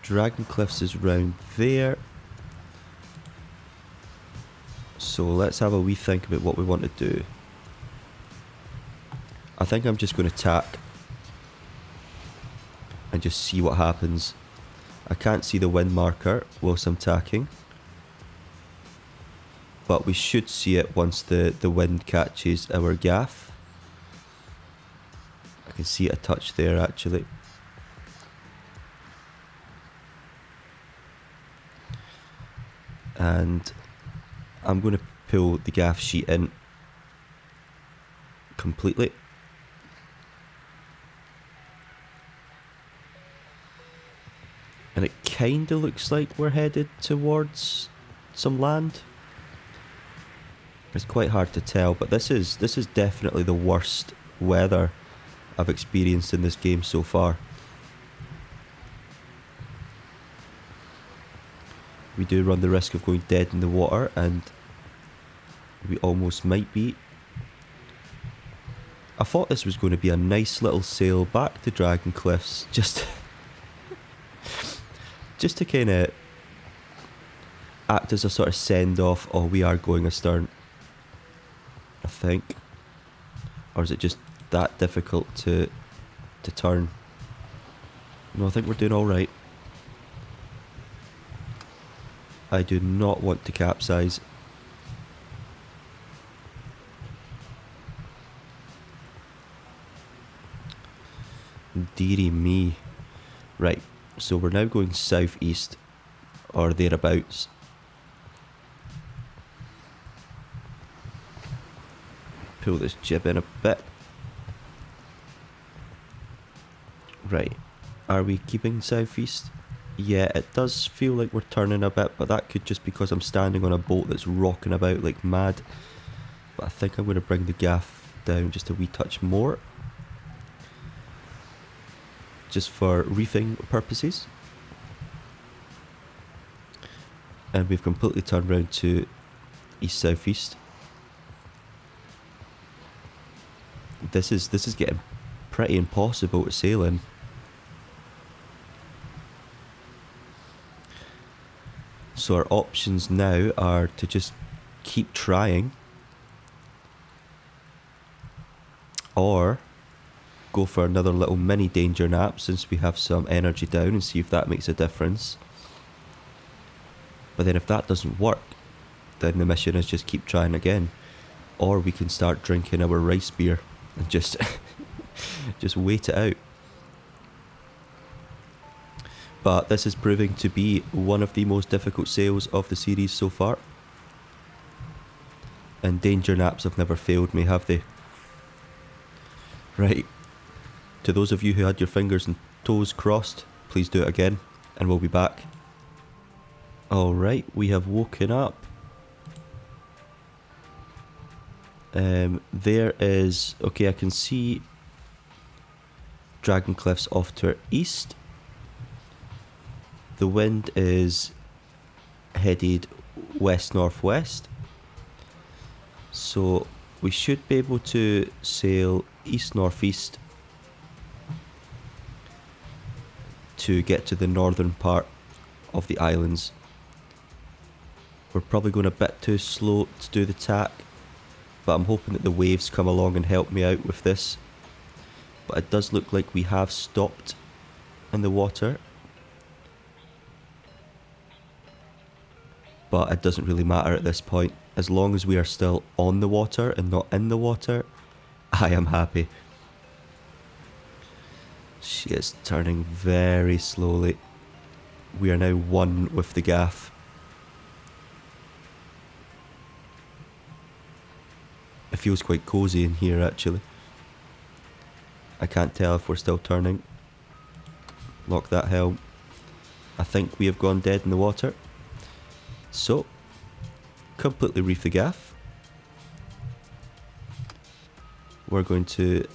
Dragon Cliffs is round there. So let's have a wee think about what we want to do. I think I'm just going to tack and just see what happens. I can't see the wind marker whilst I'm tacking, but we should see it once the wind catches our gaff. I can see it a touch there actually. And I'm going to pull the gaff sheet in completely. And it kind of looks like we're headed towards some land. It's quite hard to tell, but this is definitely the worst weather I've experienced in this game so far. We do run the risk of going dead in the water, and we almost might be. I thought this was going to be a nice little sail back to Dragon Cliffs, just to kind of act as a sort of send-off. Oh, we are going astern, I think. Or is it just that difficult to turn? No, I think we're doing alright. I do not want to capsize. Dearie me. Right, so we're now going southeast, or thereabouts. Pull this jib in a bit. Right, are we keeping southeast? Yeah, it does feel like we're turning a bit, but that could just because I'm standing on a boat that's rocking about like mad. But I think I'm going to bring the gaff down just a wee touch more, just for reefing purposes. And we've completely turned round to east-southeast. This is getting pretty impossible to sail in. So our options now are to just keep trying, or go for another little mini danger nap since we have some energy down and see if that makes a difference. But then if that doesn't work, then the mission is just keep trying again. Or we can start drinking our rice beer and just just wait it out. But this is proving to be one of the most difficult sails of the series so far. And danger naps have never failed me, have they? Right. To those of you who had your fingers and toes crossed, please do it again, and we'll be back. Alright, we have woken up. There is... Okay, I can see Dragon Cliffs off to our east. The wind is headed west-northwest. So we should be able to sail east-northeast to get to the northern part of the islands. We're probably going a bit too slow to do the tack, but I'm hoping that the waves come along and help me out with this. But it does look like we have stopped in the water. But it doesn't really matter at this point. As long as we are still on the water and not in the water, I am happy. She is turning very slowly. We are now one with the gaff. It feels quite cosy in here actually. I can't tell if we're still turning. Lock that helm. I think we have gone dead in the water. So, completely reef the gaff. We're going to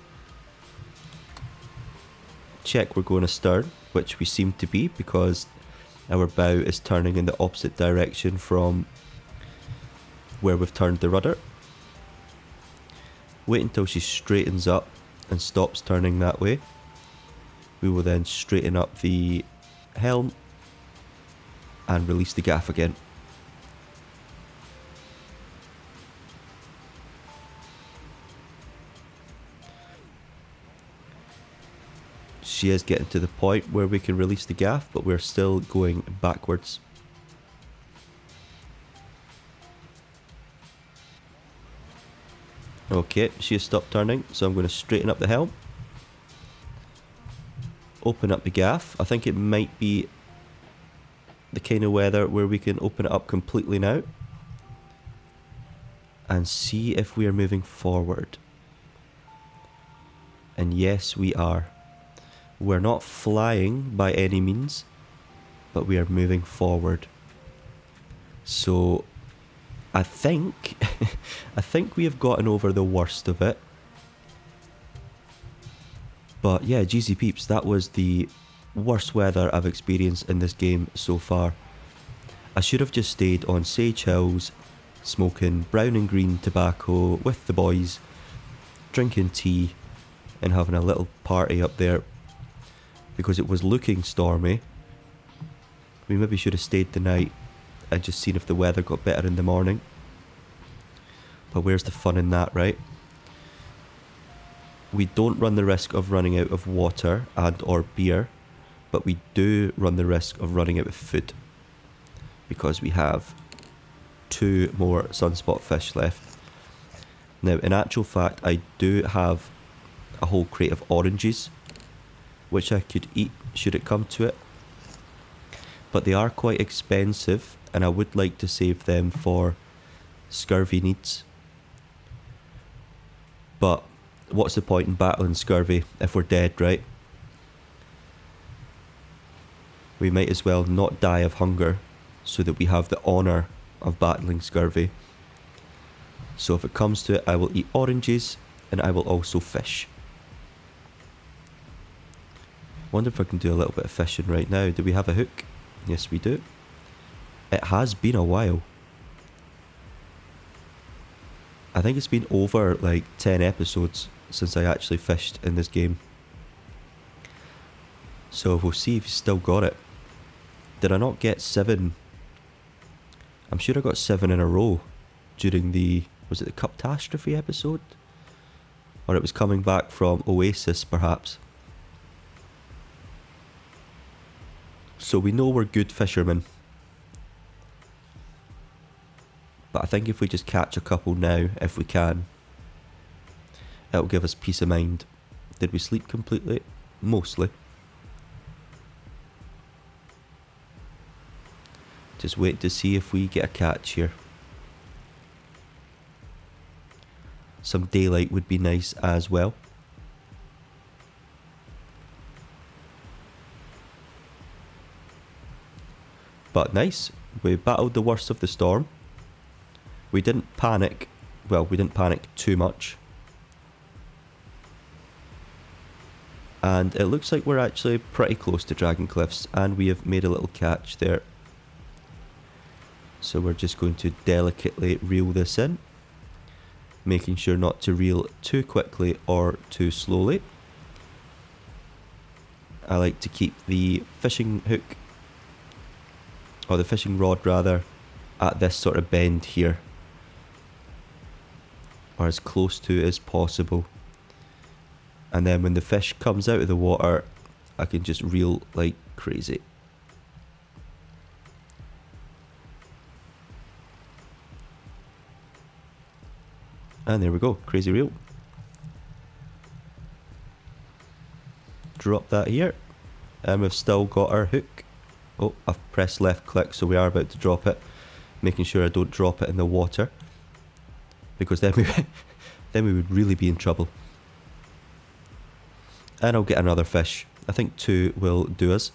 check we're going astern, which we seem to be because our bow is turning in the opposite direction from where we've turned the rudder. Wait until she straightens up and stops turning that way. We will then straighten up the helm and release the gaff again. she is getting to the point where we can release the gaff, but we're still going backwards. Okay, she has stopped turning, so I'm going to straighten up the helm. Open up the gaff. I think it might be the kind of weather where we can open it up completely now. And see if we are moving forward. And yes, we are. We're not flying by any means, but we are moving forward. So I think I think we have gotten over the worst of it. But yeah, GZ peeps, that was the worst weather I've experienced in this game so far. I should have just stayed on Sage Hills, smoking brown and green tobacco with the boys, drinking tea and having a little party up there, because it was looking stormy. We maybe should have stayed the night and just seen if the weather got better in the morning. But where's the fun in that, right? We don't run the risk of running out of water and or beer, but we do run the risk of running out of food, because we have 2 more sunspot fish left. Now, in actual fact, I do have a whole crate of oranges, which I could eat should it come to it. But they are quite expensive, and I would like to save them for scurvy needs. But what's the point in battling scurvy if we're dead, right? We might as well not die of hunger, so that we have the honour of battling scurvy. So if it comes to it, I will eat oranges, and I will also fish. Wonder if I can do a little bit of fishing right now. Do we have a hook? Yes, we do. It has been a while. I think it's been over like 10 episodes since I actually fished in this game. So we'll see if you still got it. Did I not get 7? I'm sure I got 7 in a row during the, was it the Catastrophe episode? Or it was coming back from Oasis perhaps. So we know we're good fishermen. But I think if we just catch a couple now, if we can, it'll give us peace of mind. Did we sleep completely? Mostly. Just wait to see if we get a catch here. Some daylight would be nice as well. But nice, we battled the worst of the storm. We didn't panic, well, we didn't panic too much. And it looks like we're actually pretty close to Dragon Cliffs, and we have made a little catch there. So we're just going to delicately reel this in, making sure not to reel too quickly or too slowly. I like to keep the fishing hook, or the fishing rod rather, at this sort of bend here, or as close to as possible. And then when the fish comes out of the water, I can just reel like crazy. And there we go, crazy reel. Drop that here, and we've still got our hook. Oh, I've pressed left click, so we are about to drop it. Making sure I don't drop it in the water, because then we would really be in trouble. And I'll get another fish. I think 2 will do us.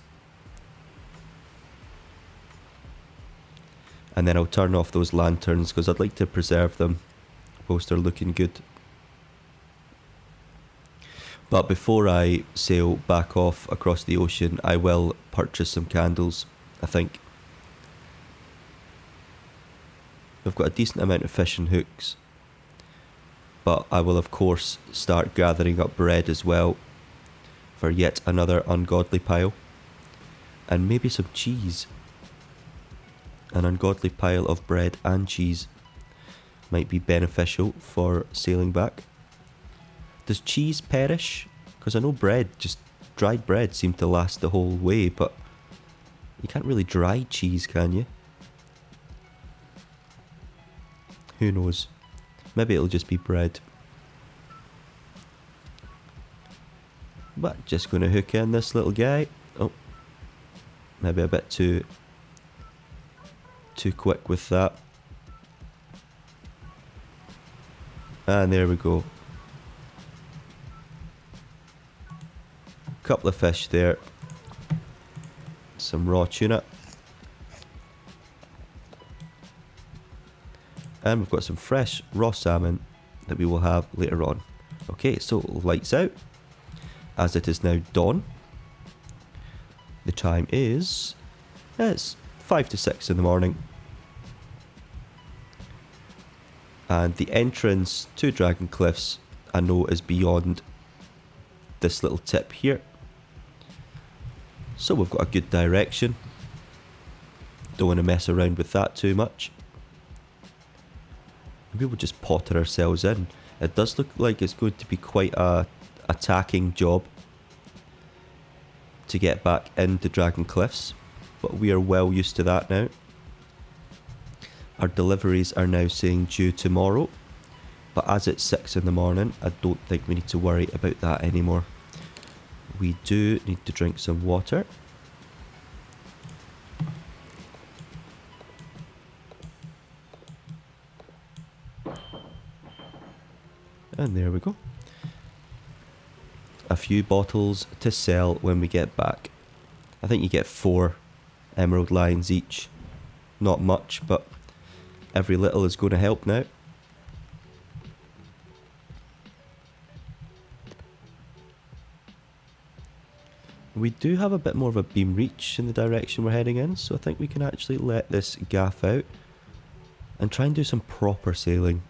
And then I'll turn off those lanterns, because I'd like to preserve them whilst they're looking good. But before I sail back off across the ocean, I will purchase some candles, I think. We've got a decent amount of fishing hooks, but I will of course start gathering up bread as well for yet another ungodly pile, and maybe some cheese. An ungodly pile of bread and cheese might be beneficial for sailing back. Does cheese perish? Because I know bread just dried bread seemed to last the whole way, but you can't really dry cheese, can you? Who knows? Maybe it'll just be bread. But just going to hook in this little guy. Oh, maybe a bit too quick with that. And there we go. Couple of fish there. Some raw tuna. And we've got some fresh raw salmon that we will have later on. Okay, so lights out. As it is now dawn. The time is... it's 5 to 6 in the morning. And the entrance to Dragon Cliffs, I know, is beyond this little tip here. So we've got a good direction. Don't want to mess around with that too much. Maybe we'll just potter ourselves in. It does look like it's going to be quite a attacking job to get back into Dragon Cliffs, but we are well used to that now. Our deliveries are now saying due tomorrow, but as it's 6 in the morning, I don't think we need to worry about that anymore. We do need to drink some water. And there we go. A few bottles to sell when we get back. I think you get 4 emerald lions each. Not much, but every little is going to help now. We do have a bit more of a beam reach in the direction we're heading in, so I think we can actually let this gaff out and try and do some proper sailing.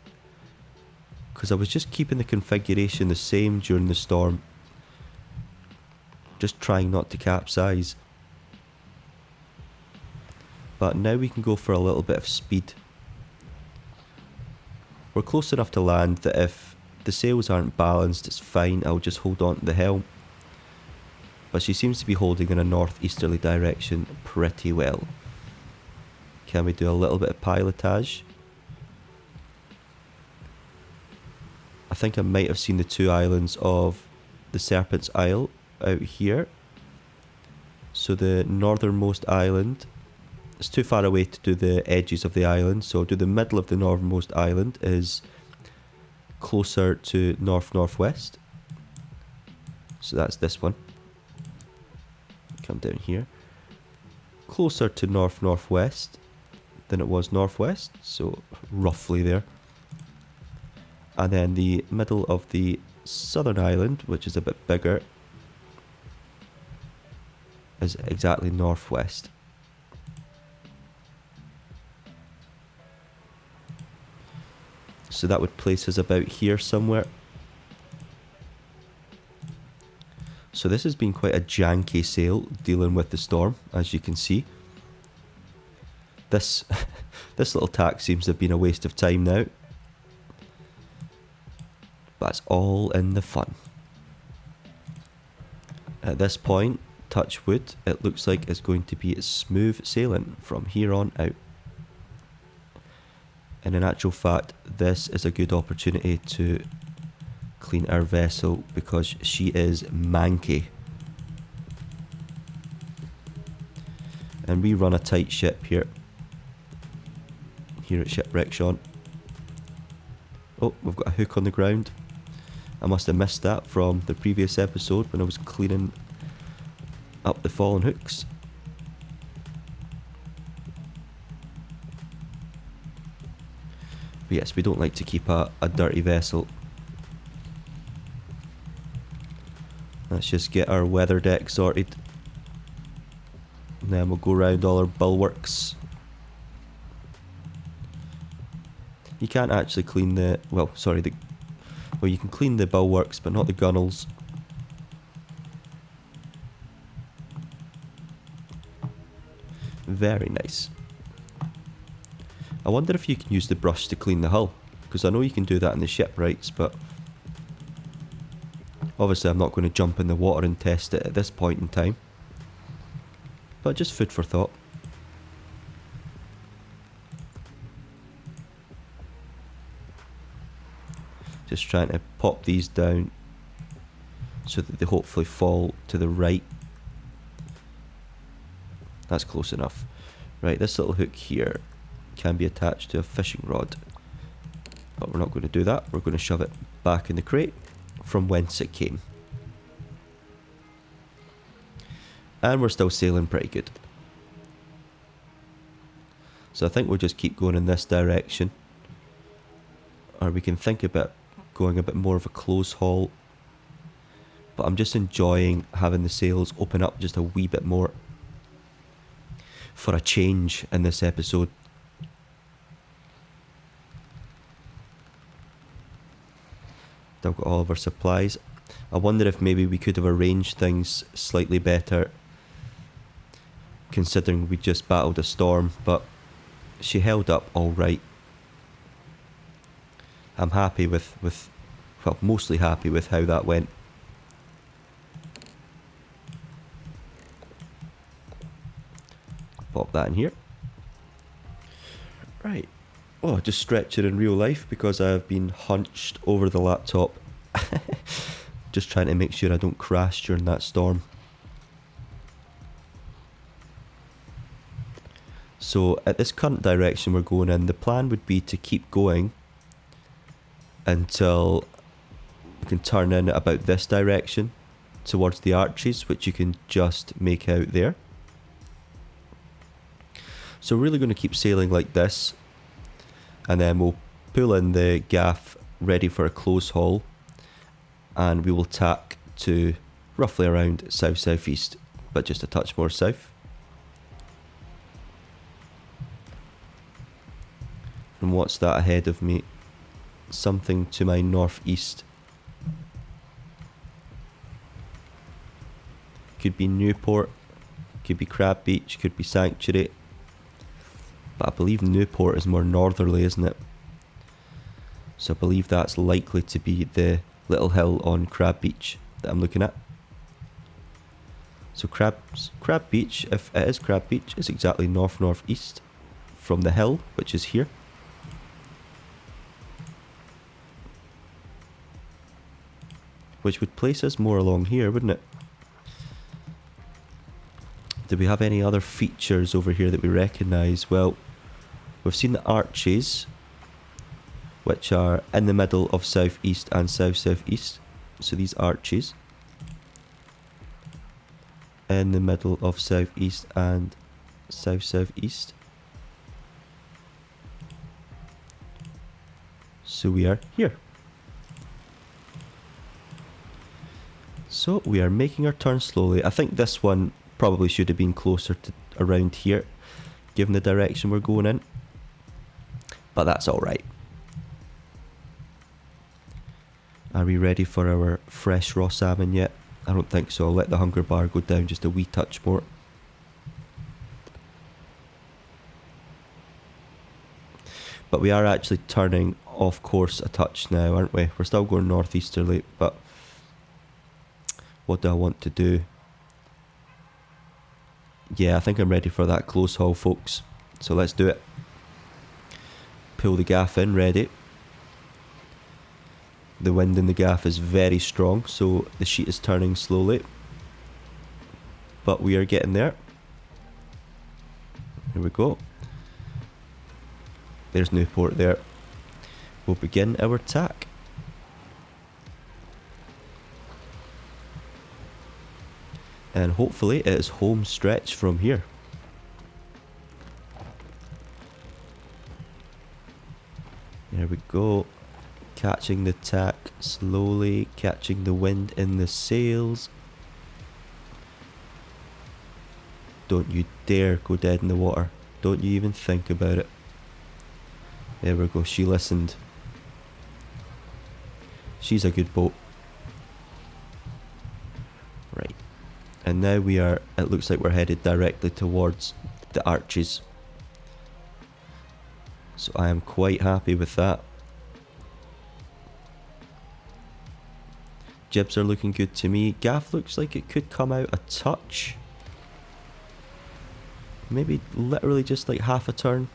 Because I was just keeping the configuration the same during the storm. Just trying not to capsize. But now we can go for a little bit of speed. We're close enough to land that if the sails aren't balanced, it's fine. I'll just hold on to the helm. But she seems to be holding in a northeasterly direction pretty well. Can we do a little bit of pilotage? I think I might have seen the 2 islands of the Serpent's Isle out here. So the northernmost island, it's too far away to do the edges of the island, so I'll do the middle of the northernmost island is closer to north-northwest. So that's this one. Come down here. Closer to north-northwest than it was northwest, so roughly there. And then the middle of the southern island, which is a bit bigger, is exactly northwest. So that would place us about here somewhere. So this has been quite a janky sail dealing with the storm, as you can see. This little tack seems to have been a waste of time now. But it's all in the fun. At this point, touch wood, it looks like it's going to be smooth sailing from here on out. And in actual fact, this is a good opportunity to clean our vessel because she is manky. And we run a tight ship here at Shipwreck Sean. Oh, we've got a hook on the ground. I must have missed that from the previous episode when I was cleaning up the fallen hooks. But yes, we don't like to keep a dirty vessel. Let's just get our weather deck sorted. And then we'll go around all our bulwarks. You can't actually clean the... well, sorry, well, you can clean the bulwarks, but not the gunnels. Very nice. I wonder if you can use the brush to clean the hull, because I know you can do that in the shipwrights, but Obviously I'm not going to jump in the water and test it at this point in time, but just food for thought. Just trying to pop these down so that they hopefully fall to the right. That's close enough. Right, this little hook here can be attached to a fishing rod, but we're not going to do that. We're going to shove it back in the crate from whence it came. And we're still sailing pretty good. So I think we'll just keep going in this direction, or we can think about going a bit more of a close haul, but I'm just enjoying having the sails open up just a wee bit more for a change in this episode. Still got all of our supplies. I wonder if maybe we could have arranged things slightly better, considering we just battled a storm, but she held up alright. I'm happy with well, mostly happy with how that went. Pop that in here. Right. Oh, just stretching in real life because I've been hunched over the laptop. Just trying to make sure I don't crash during that storm. So at this current direction we're going in, the plan would be to keep going until we can turn in about this direction towards the arches, which you can just make out there. So we're really going to keep sailing like this, and then we'll pull in the gaff ready for a close haul, and we will tack to roughly around south-southeast, but just a touch more south. And what's that ahead of me? Something to my northeast. Could be Newport, could be Crab Beach, could be Sanctuary. But I believe Newport is more northerly, isn't it? So I believe that's likely to be the little hill on Crab Beach that I'm looking at. So Crab Beach, if it is Crab Beach, is exactly north-northeast from the hill, which is here. Which would place us more along here, wouldn't it? Do we have any other features over here that we recognise? Well, we've seen the arches, which are in the middle of southeast and south-southeast. So these arches in the middle of southeast and south-southeast. So we are here. So we are making our turn slowly. I think this one probably should have been closer to around here, given the direction we're going in. But that's alright. Are we ready for our fresh raw salmon yet? I don't think so. I'll let the hunger bar go down just a wee touch more. But we are actually turning off course a touch now, aren't we? We're still going northeasterly, but what do I want to do? Yeah, I think I'm ready for that close haul, folks. So let's do it. Pull the gaff in, ready. The wind in the gaff is very strong, so the sheet is turning slowly. But we are getting there. Here we go. There's Newport there. We'll begin our tack. And hopefully it is home stretch from here. There we go. Catching the tack slowly, catching the wind in the sails. Don't you dare go dead in the water. Don't you even think about it. There we go, she listened. She's a good boat. Right. And now we are, it looks like we're headed directly towards the arches. So I am quite happy with that. Jibs are looking good to me. Gaff looks like it could come out a touch. Maybe literally just like half a turn.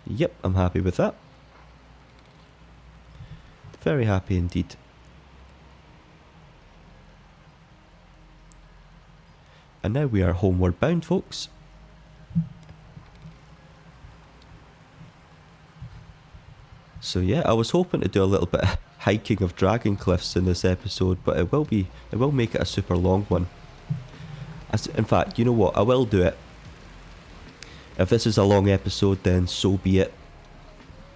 Yep, I'm happy with that. Very happy indeed. And now we are homeward bound, folks. So yeah, I was hoping to do a little bit of hiking of Dragon Cliffs in this episode, but it will make it a super long one. In fact, you know what, I will do it. If this is a long episode, then so be it.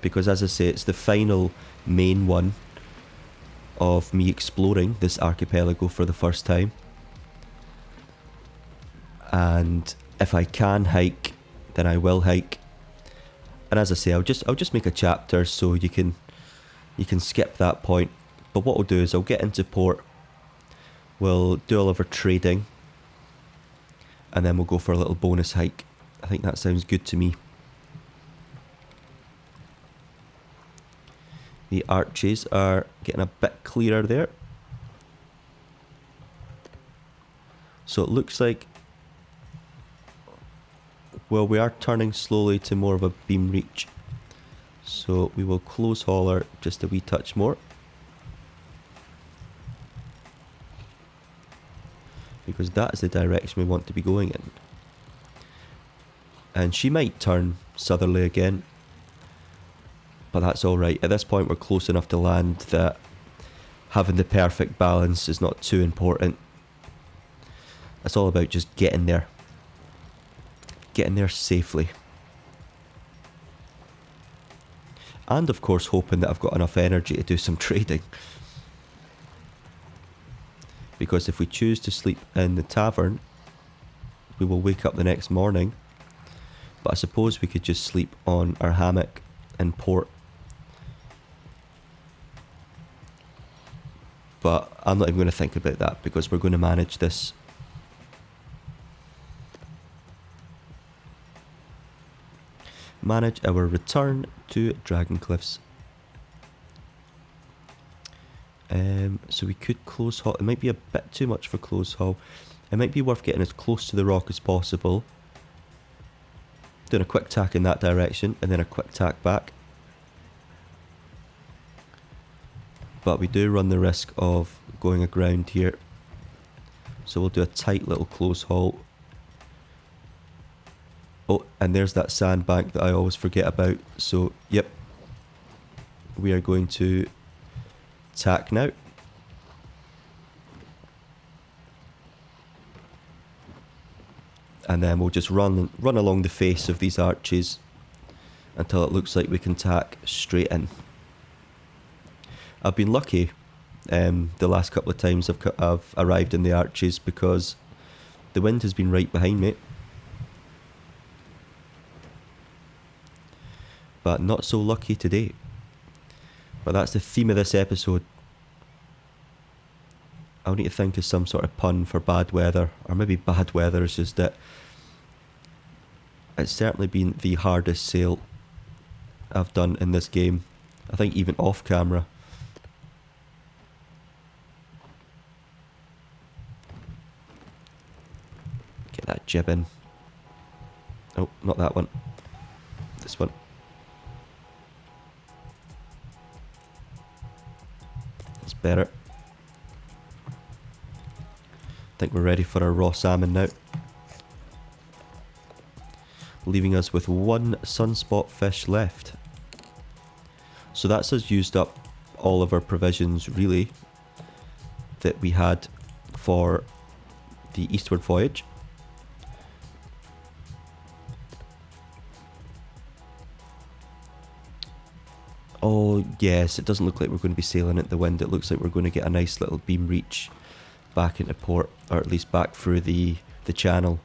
Because as I say, it's the final main one of me exploring this archipelago for the first time. And if I can hike, then I will hike. And as I say, I'll just make a chapter so you can skip that point. But what we'll do is I'll get into port. We'll do all of our trading. And then we'll go for a little bonus hike. I think that sounds good to me. The arches are getting a bit clearer there. So it looks like, well, we are turning slowly to more of a beam reach. So we will close hauler just a wee touch more. Because that is the direction we want to be going in. And she might turn southerly again. But that's alright. At this point we're close enough to land that having the perfect balance is not too important. It's all about just getting there. Getting there safely. And of course hoping that I've got enough energy to do some trading. Because if we choose to sleep in the tavern, we will wake up the next morning. But I suppose we could just sleep on our hammock in port. But I'm not even going to think about that because we're going to manage this. Manage our return to Dragon Cliffs. So we could close haul. It might be a bit too much for close haul. It might be worth getting as close to the rock as possible. Doing a quick tack in that direction and then a quick tack back. But we do run the risk of going aground here. So we'll do a tight little close haul. Oh, and there's that sandbank that I always forget about. So, yep. We are going to tack now. And then we'll just run along the face of these arches until it looks like we can tack straight in. I've been lucky the last couple of times I've arrived in the arches because the wind has been right behind me. But not so lucky today. But that's the theme of this episode. I'll need to think of some sort of pun for bad weather. Or maybe bad weather is just that it's certainly been the hardest sail I've done in this game. I think even off camera. Get that jib in. Oh, not that one. This one. That's better. I think we're ready for our raw salmon now. Leaving us with one sunspot fish left. So that's us used up all of our provisions really that we had for the eastward voyage. Oh yes, it doesn't look like we're going to be sailing at the wind. It looks like we're going to get a nice little beam reach back into port, or at least back through the channel,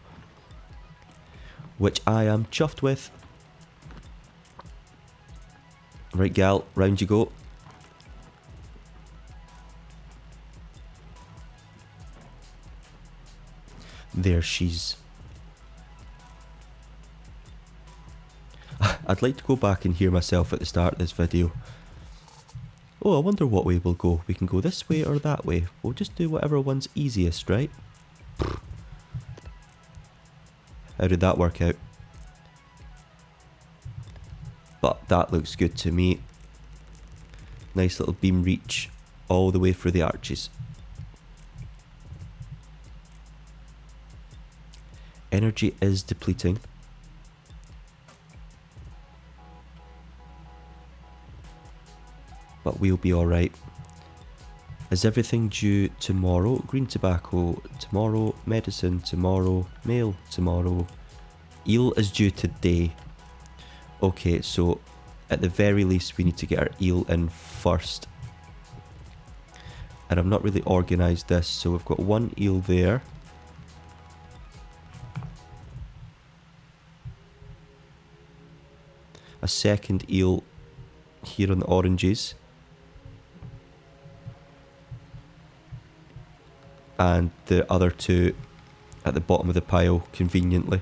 which I am chuffed with. Right gal, round you go. There she's. I'd like to go back and hear myself at the start of this video. Oh, I wonder what way we'll go. We can go this way or that way. We'll just do whatever one's easiest, right? How did that work out? But that looks good to me. Nice little beam reach all the way through the arches. Energy is depleting. But we'll be alright. Is everything due tomorrow? Green tobacco tomorrow, medicine tomorrow, mail tomorrow. Eel is due today. Okay, so at the very least we need to get our eel in first. And I've not really organised this, so we've got one eel there. A second eel here on the oranges. And the other two at the bottom of the pile, conveniently.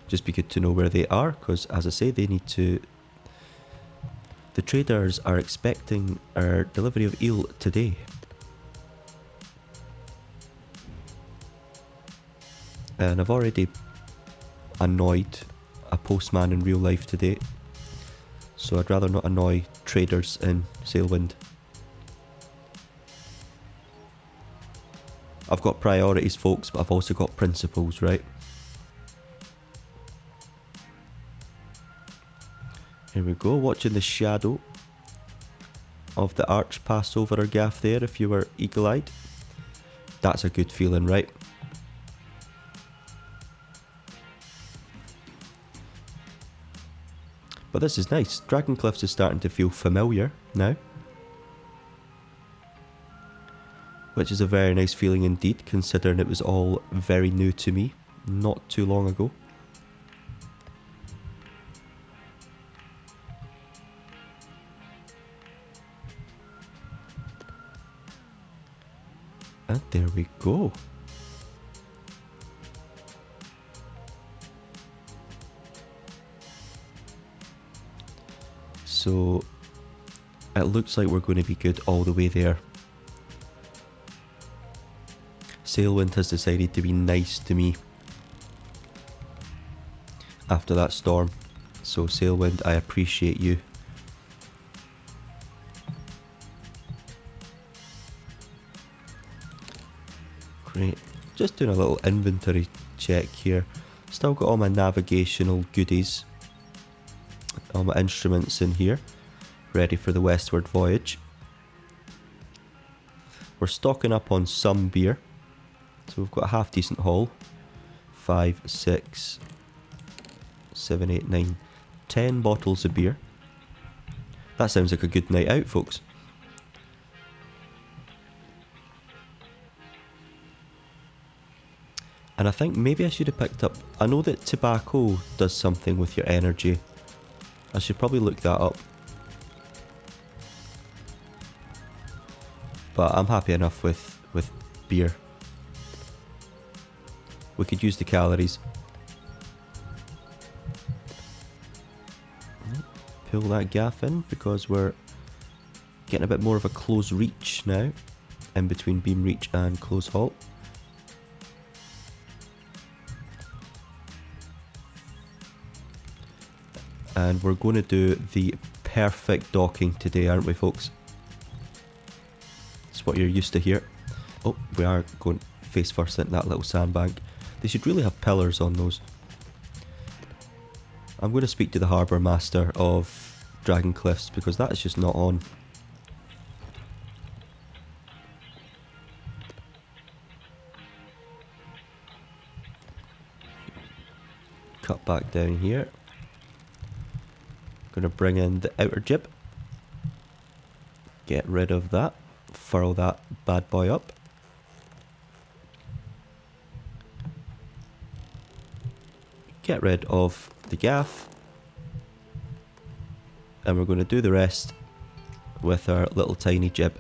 Just be good to know where they are, because as I say, they need to... The traders are expecting our delivery of eel today. And I've already annoyed a postman in real life today, so I'd rather not annoy traders in Sailwind. I've got priorities, folks, but I've also got principles, right? Here we go, watching the shadow of the arch pass over our gaff there, if you were eagle-eyed. That's a good feeling, right? But this is nice. Dragon Cliffs is starting to feel familiar now. Which is a very nice feeling indeed, considering it was all very new to me not too long ago. And there we go. So it looks like we're going to be good all the way there. Sailwind has decided to be nice to me after that storm. So Sailwind, I appreciate you. Great. Just doing a little inventory check here. Still got all my navigational goodies. All my instruments in here. Ready for the westward voyage. We're stocking up on some beer. So we've got a half decent haul. 5, 6, 7, 8, 9, 10 bottles of beer. That sounds like a good night out, folks. And I think maybe I should have picked up... I know that tobacco does something with your energy. I should probably look that up. But I'm happy enough with beer. We could use the calories. Pull that gaff in because we're getting a bit more of a close reach now. In between beam reach and close halt. And we're going to do the perfect docking today, aren't we, folks? It's what you're used to here. Oh, we are going face first into that little sandbank. They should really have pillars on those. I'm going to speak to the harbour master of Dragon Cliffs because that is just not on. Cut back down here. Going to bring in the outer jib. Get rid of that. Furl that bad boy up. Get rid of the gaff. And we're going to do the rest with our little tiny jib.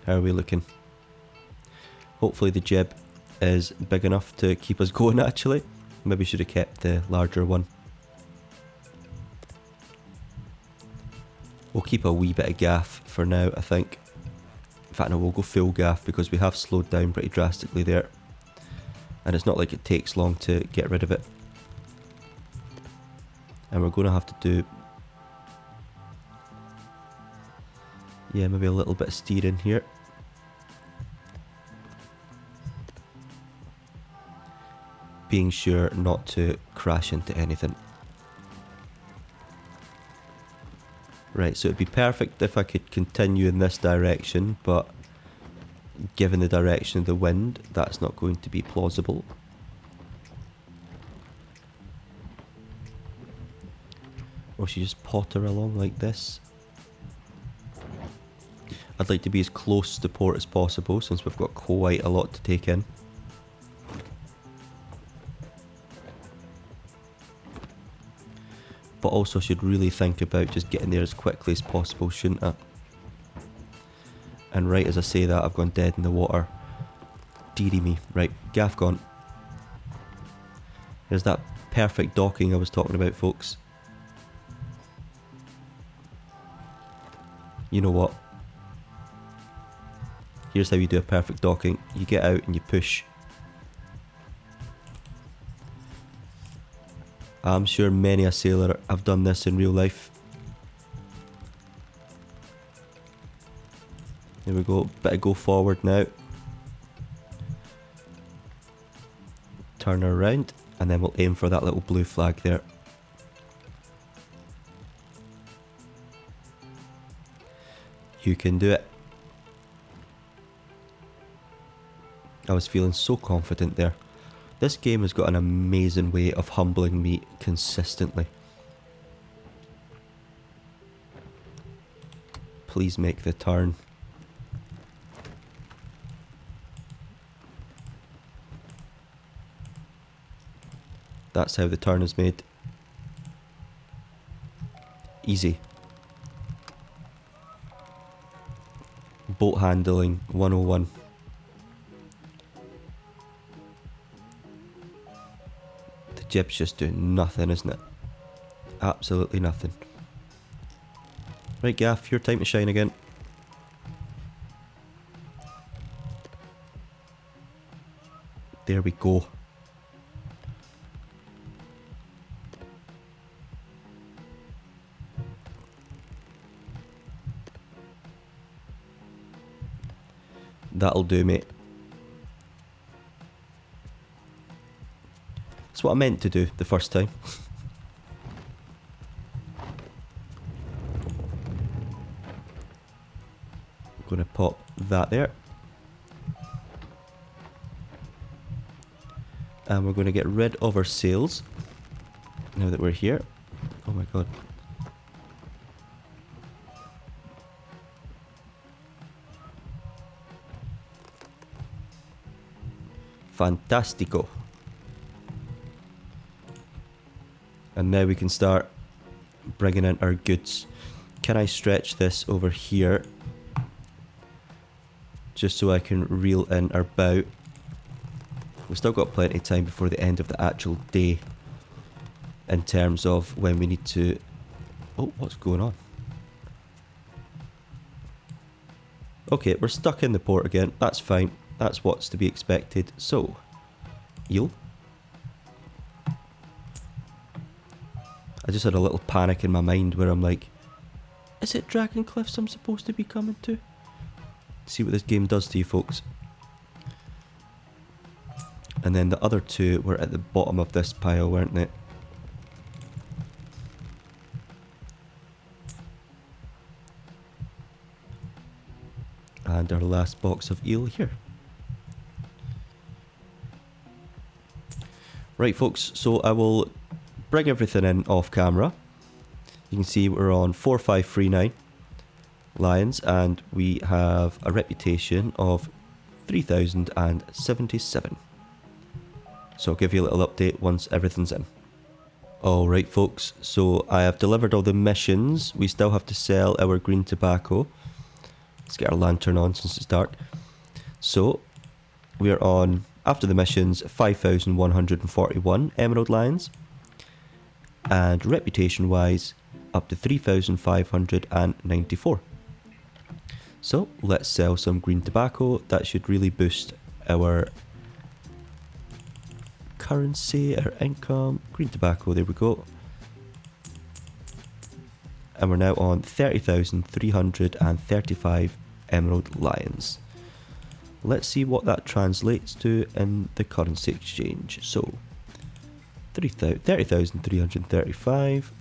How are we looking? Hopefully the jib is big enough to keep us going actually. Maybe should have kept the larger one. We'll keep a wee bit of gaff for now, I think. In fact, no, we'll go full gaff because we have slowed down pretty drastically there. And it's not like it takes long to get rid of it. And we're going to have to do... yeah, maybe a little bit of steering here. Being sure not to crash into anything. Right, so it'd be perfect if I could continue in this direction, but given the direction of the wind, that's not going to be plausible. Or should you just potter along like this? I'd like to be as close to port as possible since we've got quite a lot to take in. But also should really think about just getting there as quickly as possible, shouldn't I? And right as I say that, I've gone dead in the water. Deary me. Right, gaff gone. There's that perfect docking I was talking about, folks. You know what? Here's how you do a perfect docking. You get out and you push. I'm sure many a sailor have done this in real life. There we go, bit of go forward now. Turn her around and then we'll aim for that little blue flag there. You can do it. I was feeling so confident there. This game has got an amazing way of humbling me consistently. Please make the turn. That's how the turn is made. Easy. Boat handling 101. The jib's just doing nothing, isn't it? Absolutely nothing. Right, Gaff, your time to shine again. There we go. That'll do, mate. That's what I meant to do the first time. I'm going to pop that there. And we're going to get rid of our sails now that we're here. Oh my god. Fantastico. And now we can start bringing in our goods. Can I stretch this over here? Just so I can reel in our bow. We've still got plenty of time before the end of the actual day. In terms of when we need to... Oh, what's going on? Okay, we're stuck in the port again. That's fine. That's what's to be expected. So, eel. I just had a little panic in my mind where I'm like, is it Dragon Cliffs I'm supposed to be coming to? See what this game does to you folks. And then the other two were at the bottom of this pile, weren't they? And our last box of eel here. Right folks, so I will bring everything in off camera. You can see we're on 4539 lions and we have a reputation of 3077. So I'll give you a little update once everything's in. Alright folks, so I have delivered all the missions. We still have to sell our green tobacco. Let's get our lantern on since it's dark. So, We are on, after the missions, 5,141 Emerald Lions. And reputation wise, up to 3,594. So let's sell some green tobacco. That should really boost our currency, our income. Green tobacco, there we go. And we're now on 30,335 Emerald Lions. Let's see what that translates to in the currency exchange. So 30,335.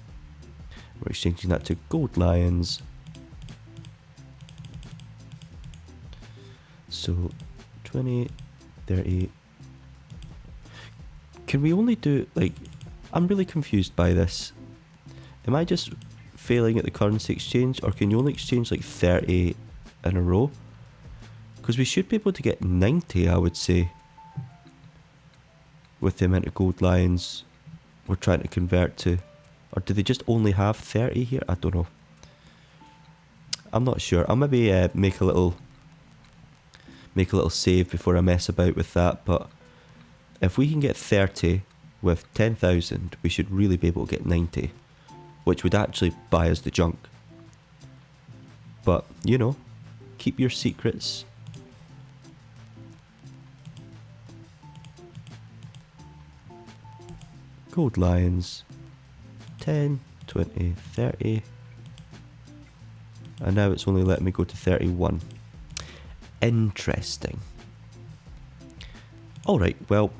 We're exchanging that to gold lions. So 20, 30. Can we only do, like, I'm really confused by this. Am I just failing at the currency exchange, or can you only exchange like 30 in a row? Because we should be able to get 90, I would say, with the amount of gold lions we're trying to convert to. Or do they just only have 30 here? I don't know. I'm not sure. I'll maybe make a little save before I mess about with that. But if we can get 30 with 10,000, we should really be able to get 90, which would actually buy us the junk. But, you know, keep your secrets. Gold lions. 10, 20, 30. And now it's only letting me go to 31. Interesting. Alright, well,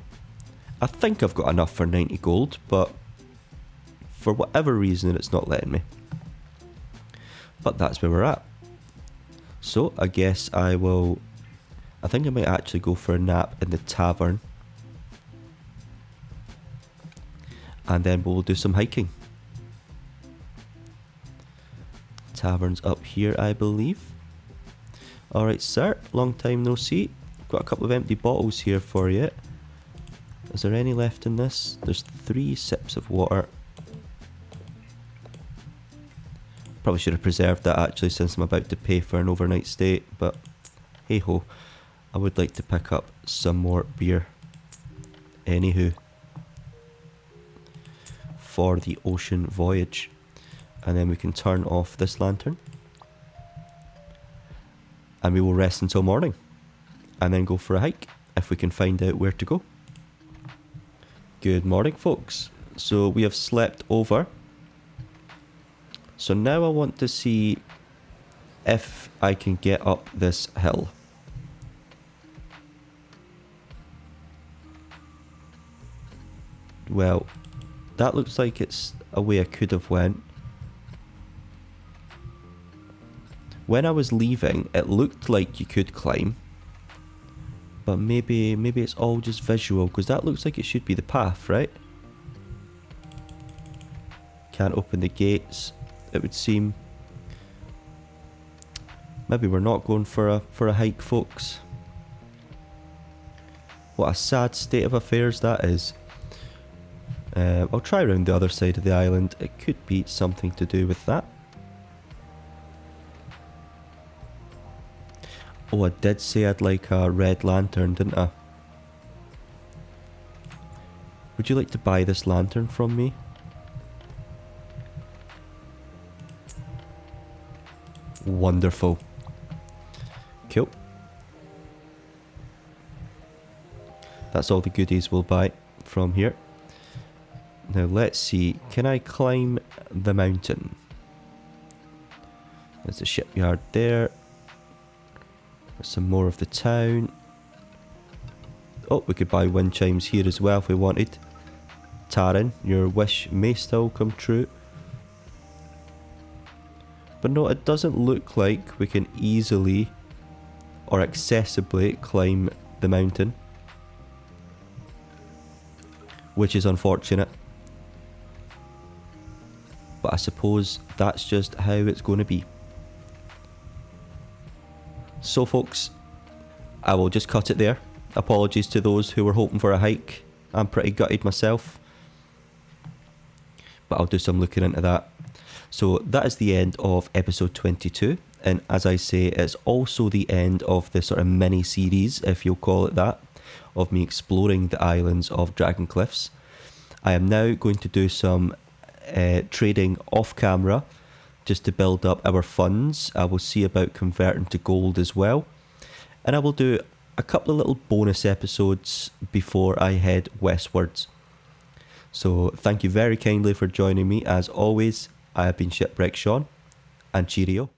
I think I've got enough for 90 gold, but for whatever reason it's not letting me. But that's where we're at. So I guess I think I might actually go for a nap in the tavern. And then we'll do some hiking. Tavern's up here, I believe. Alright, sir. Long time no see. Got a couple of empty bottles here for you. Is there any left in this? There's 3 sips of water. Probably should have preserved that actually, since I'm about to pay for an overnight stay. But hey ho. I would like to pick up some more beer. Anywho. For the ocean voyage. And then we can turn off this lantern. And we will rest until morning. And then go for a hike, if we can find out where to go. Good morning, folks. So we have slept over. So now I want to see if I can get up this hill. Well, that looks like it's a way I could have went. When I was leaving, it looked like you could climb. But maybe it's all just visual, because that looks like it should be the path, right? Can't open the gates, it would seem. Maybe we're not going for a hike, folks. What a sad state of affairs that is. I'll try around the other side of the island. It could be something to do with that. Oh, I did say I'd like a red lantern, didn't I? Would you like to buy this lantern from me? Wonderful. Cool. That's all the goodies we'll buy from here. Now let's see, can I climb the mountain? There's a shipyard there. There's some more of the town. Oh, we could buy wind chimes here as well if we wanted. Taryn, your wish may still come true. But no, it doesn't look like we can easily or accessibly climb the mountain. Which is unfortunate. But I suppose that's just how it's going to be. So folks, I will just cut it there. Apologies to those who were hoping for a hike. I'm pretty gutted myself. But I'll do some looking into that. So that is the end of episode 22. And as I say, it's also the end of the sort of mini series, if you'll call it that, of me exploring the islands of Dragon Cliffs. I am now going to do some trading off camera just to build up our funds. I will see about converting to gold as well. And I will do a couple of little bonus episodes before I head westwards. So thank you very kindly for joining me. As always, I have been Shipwreck Sean, and cheerio.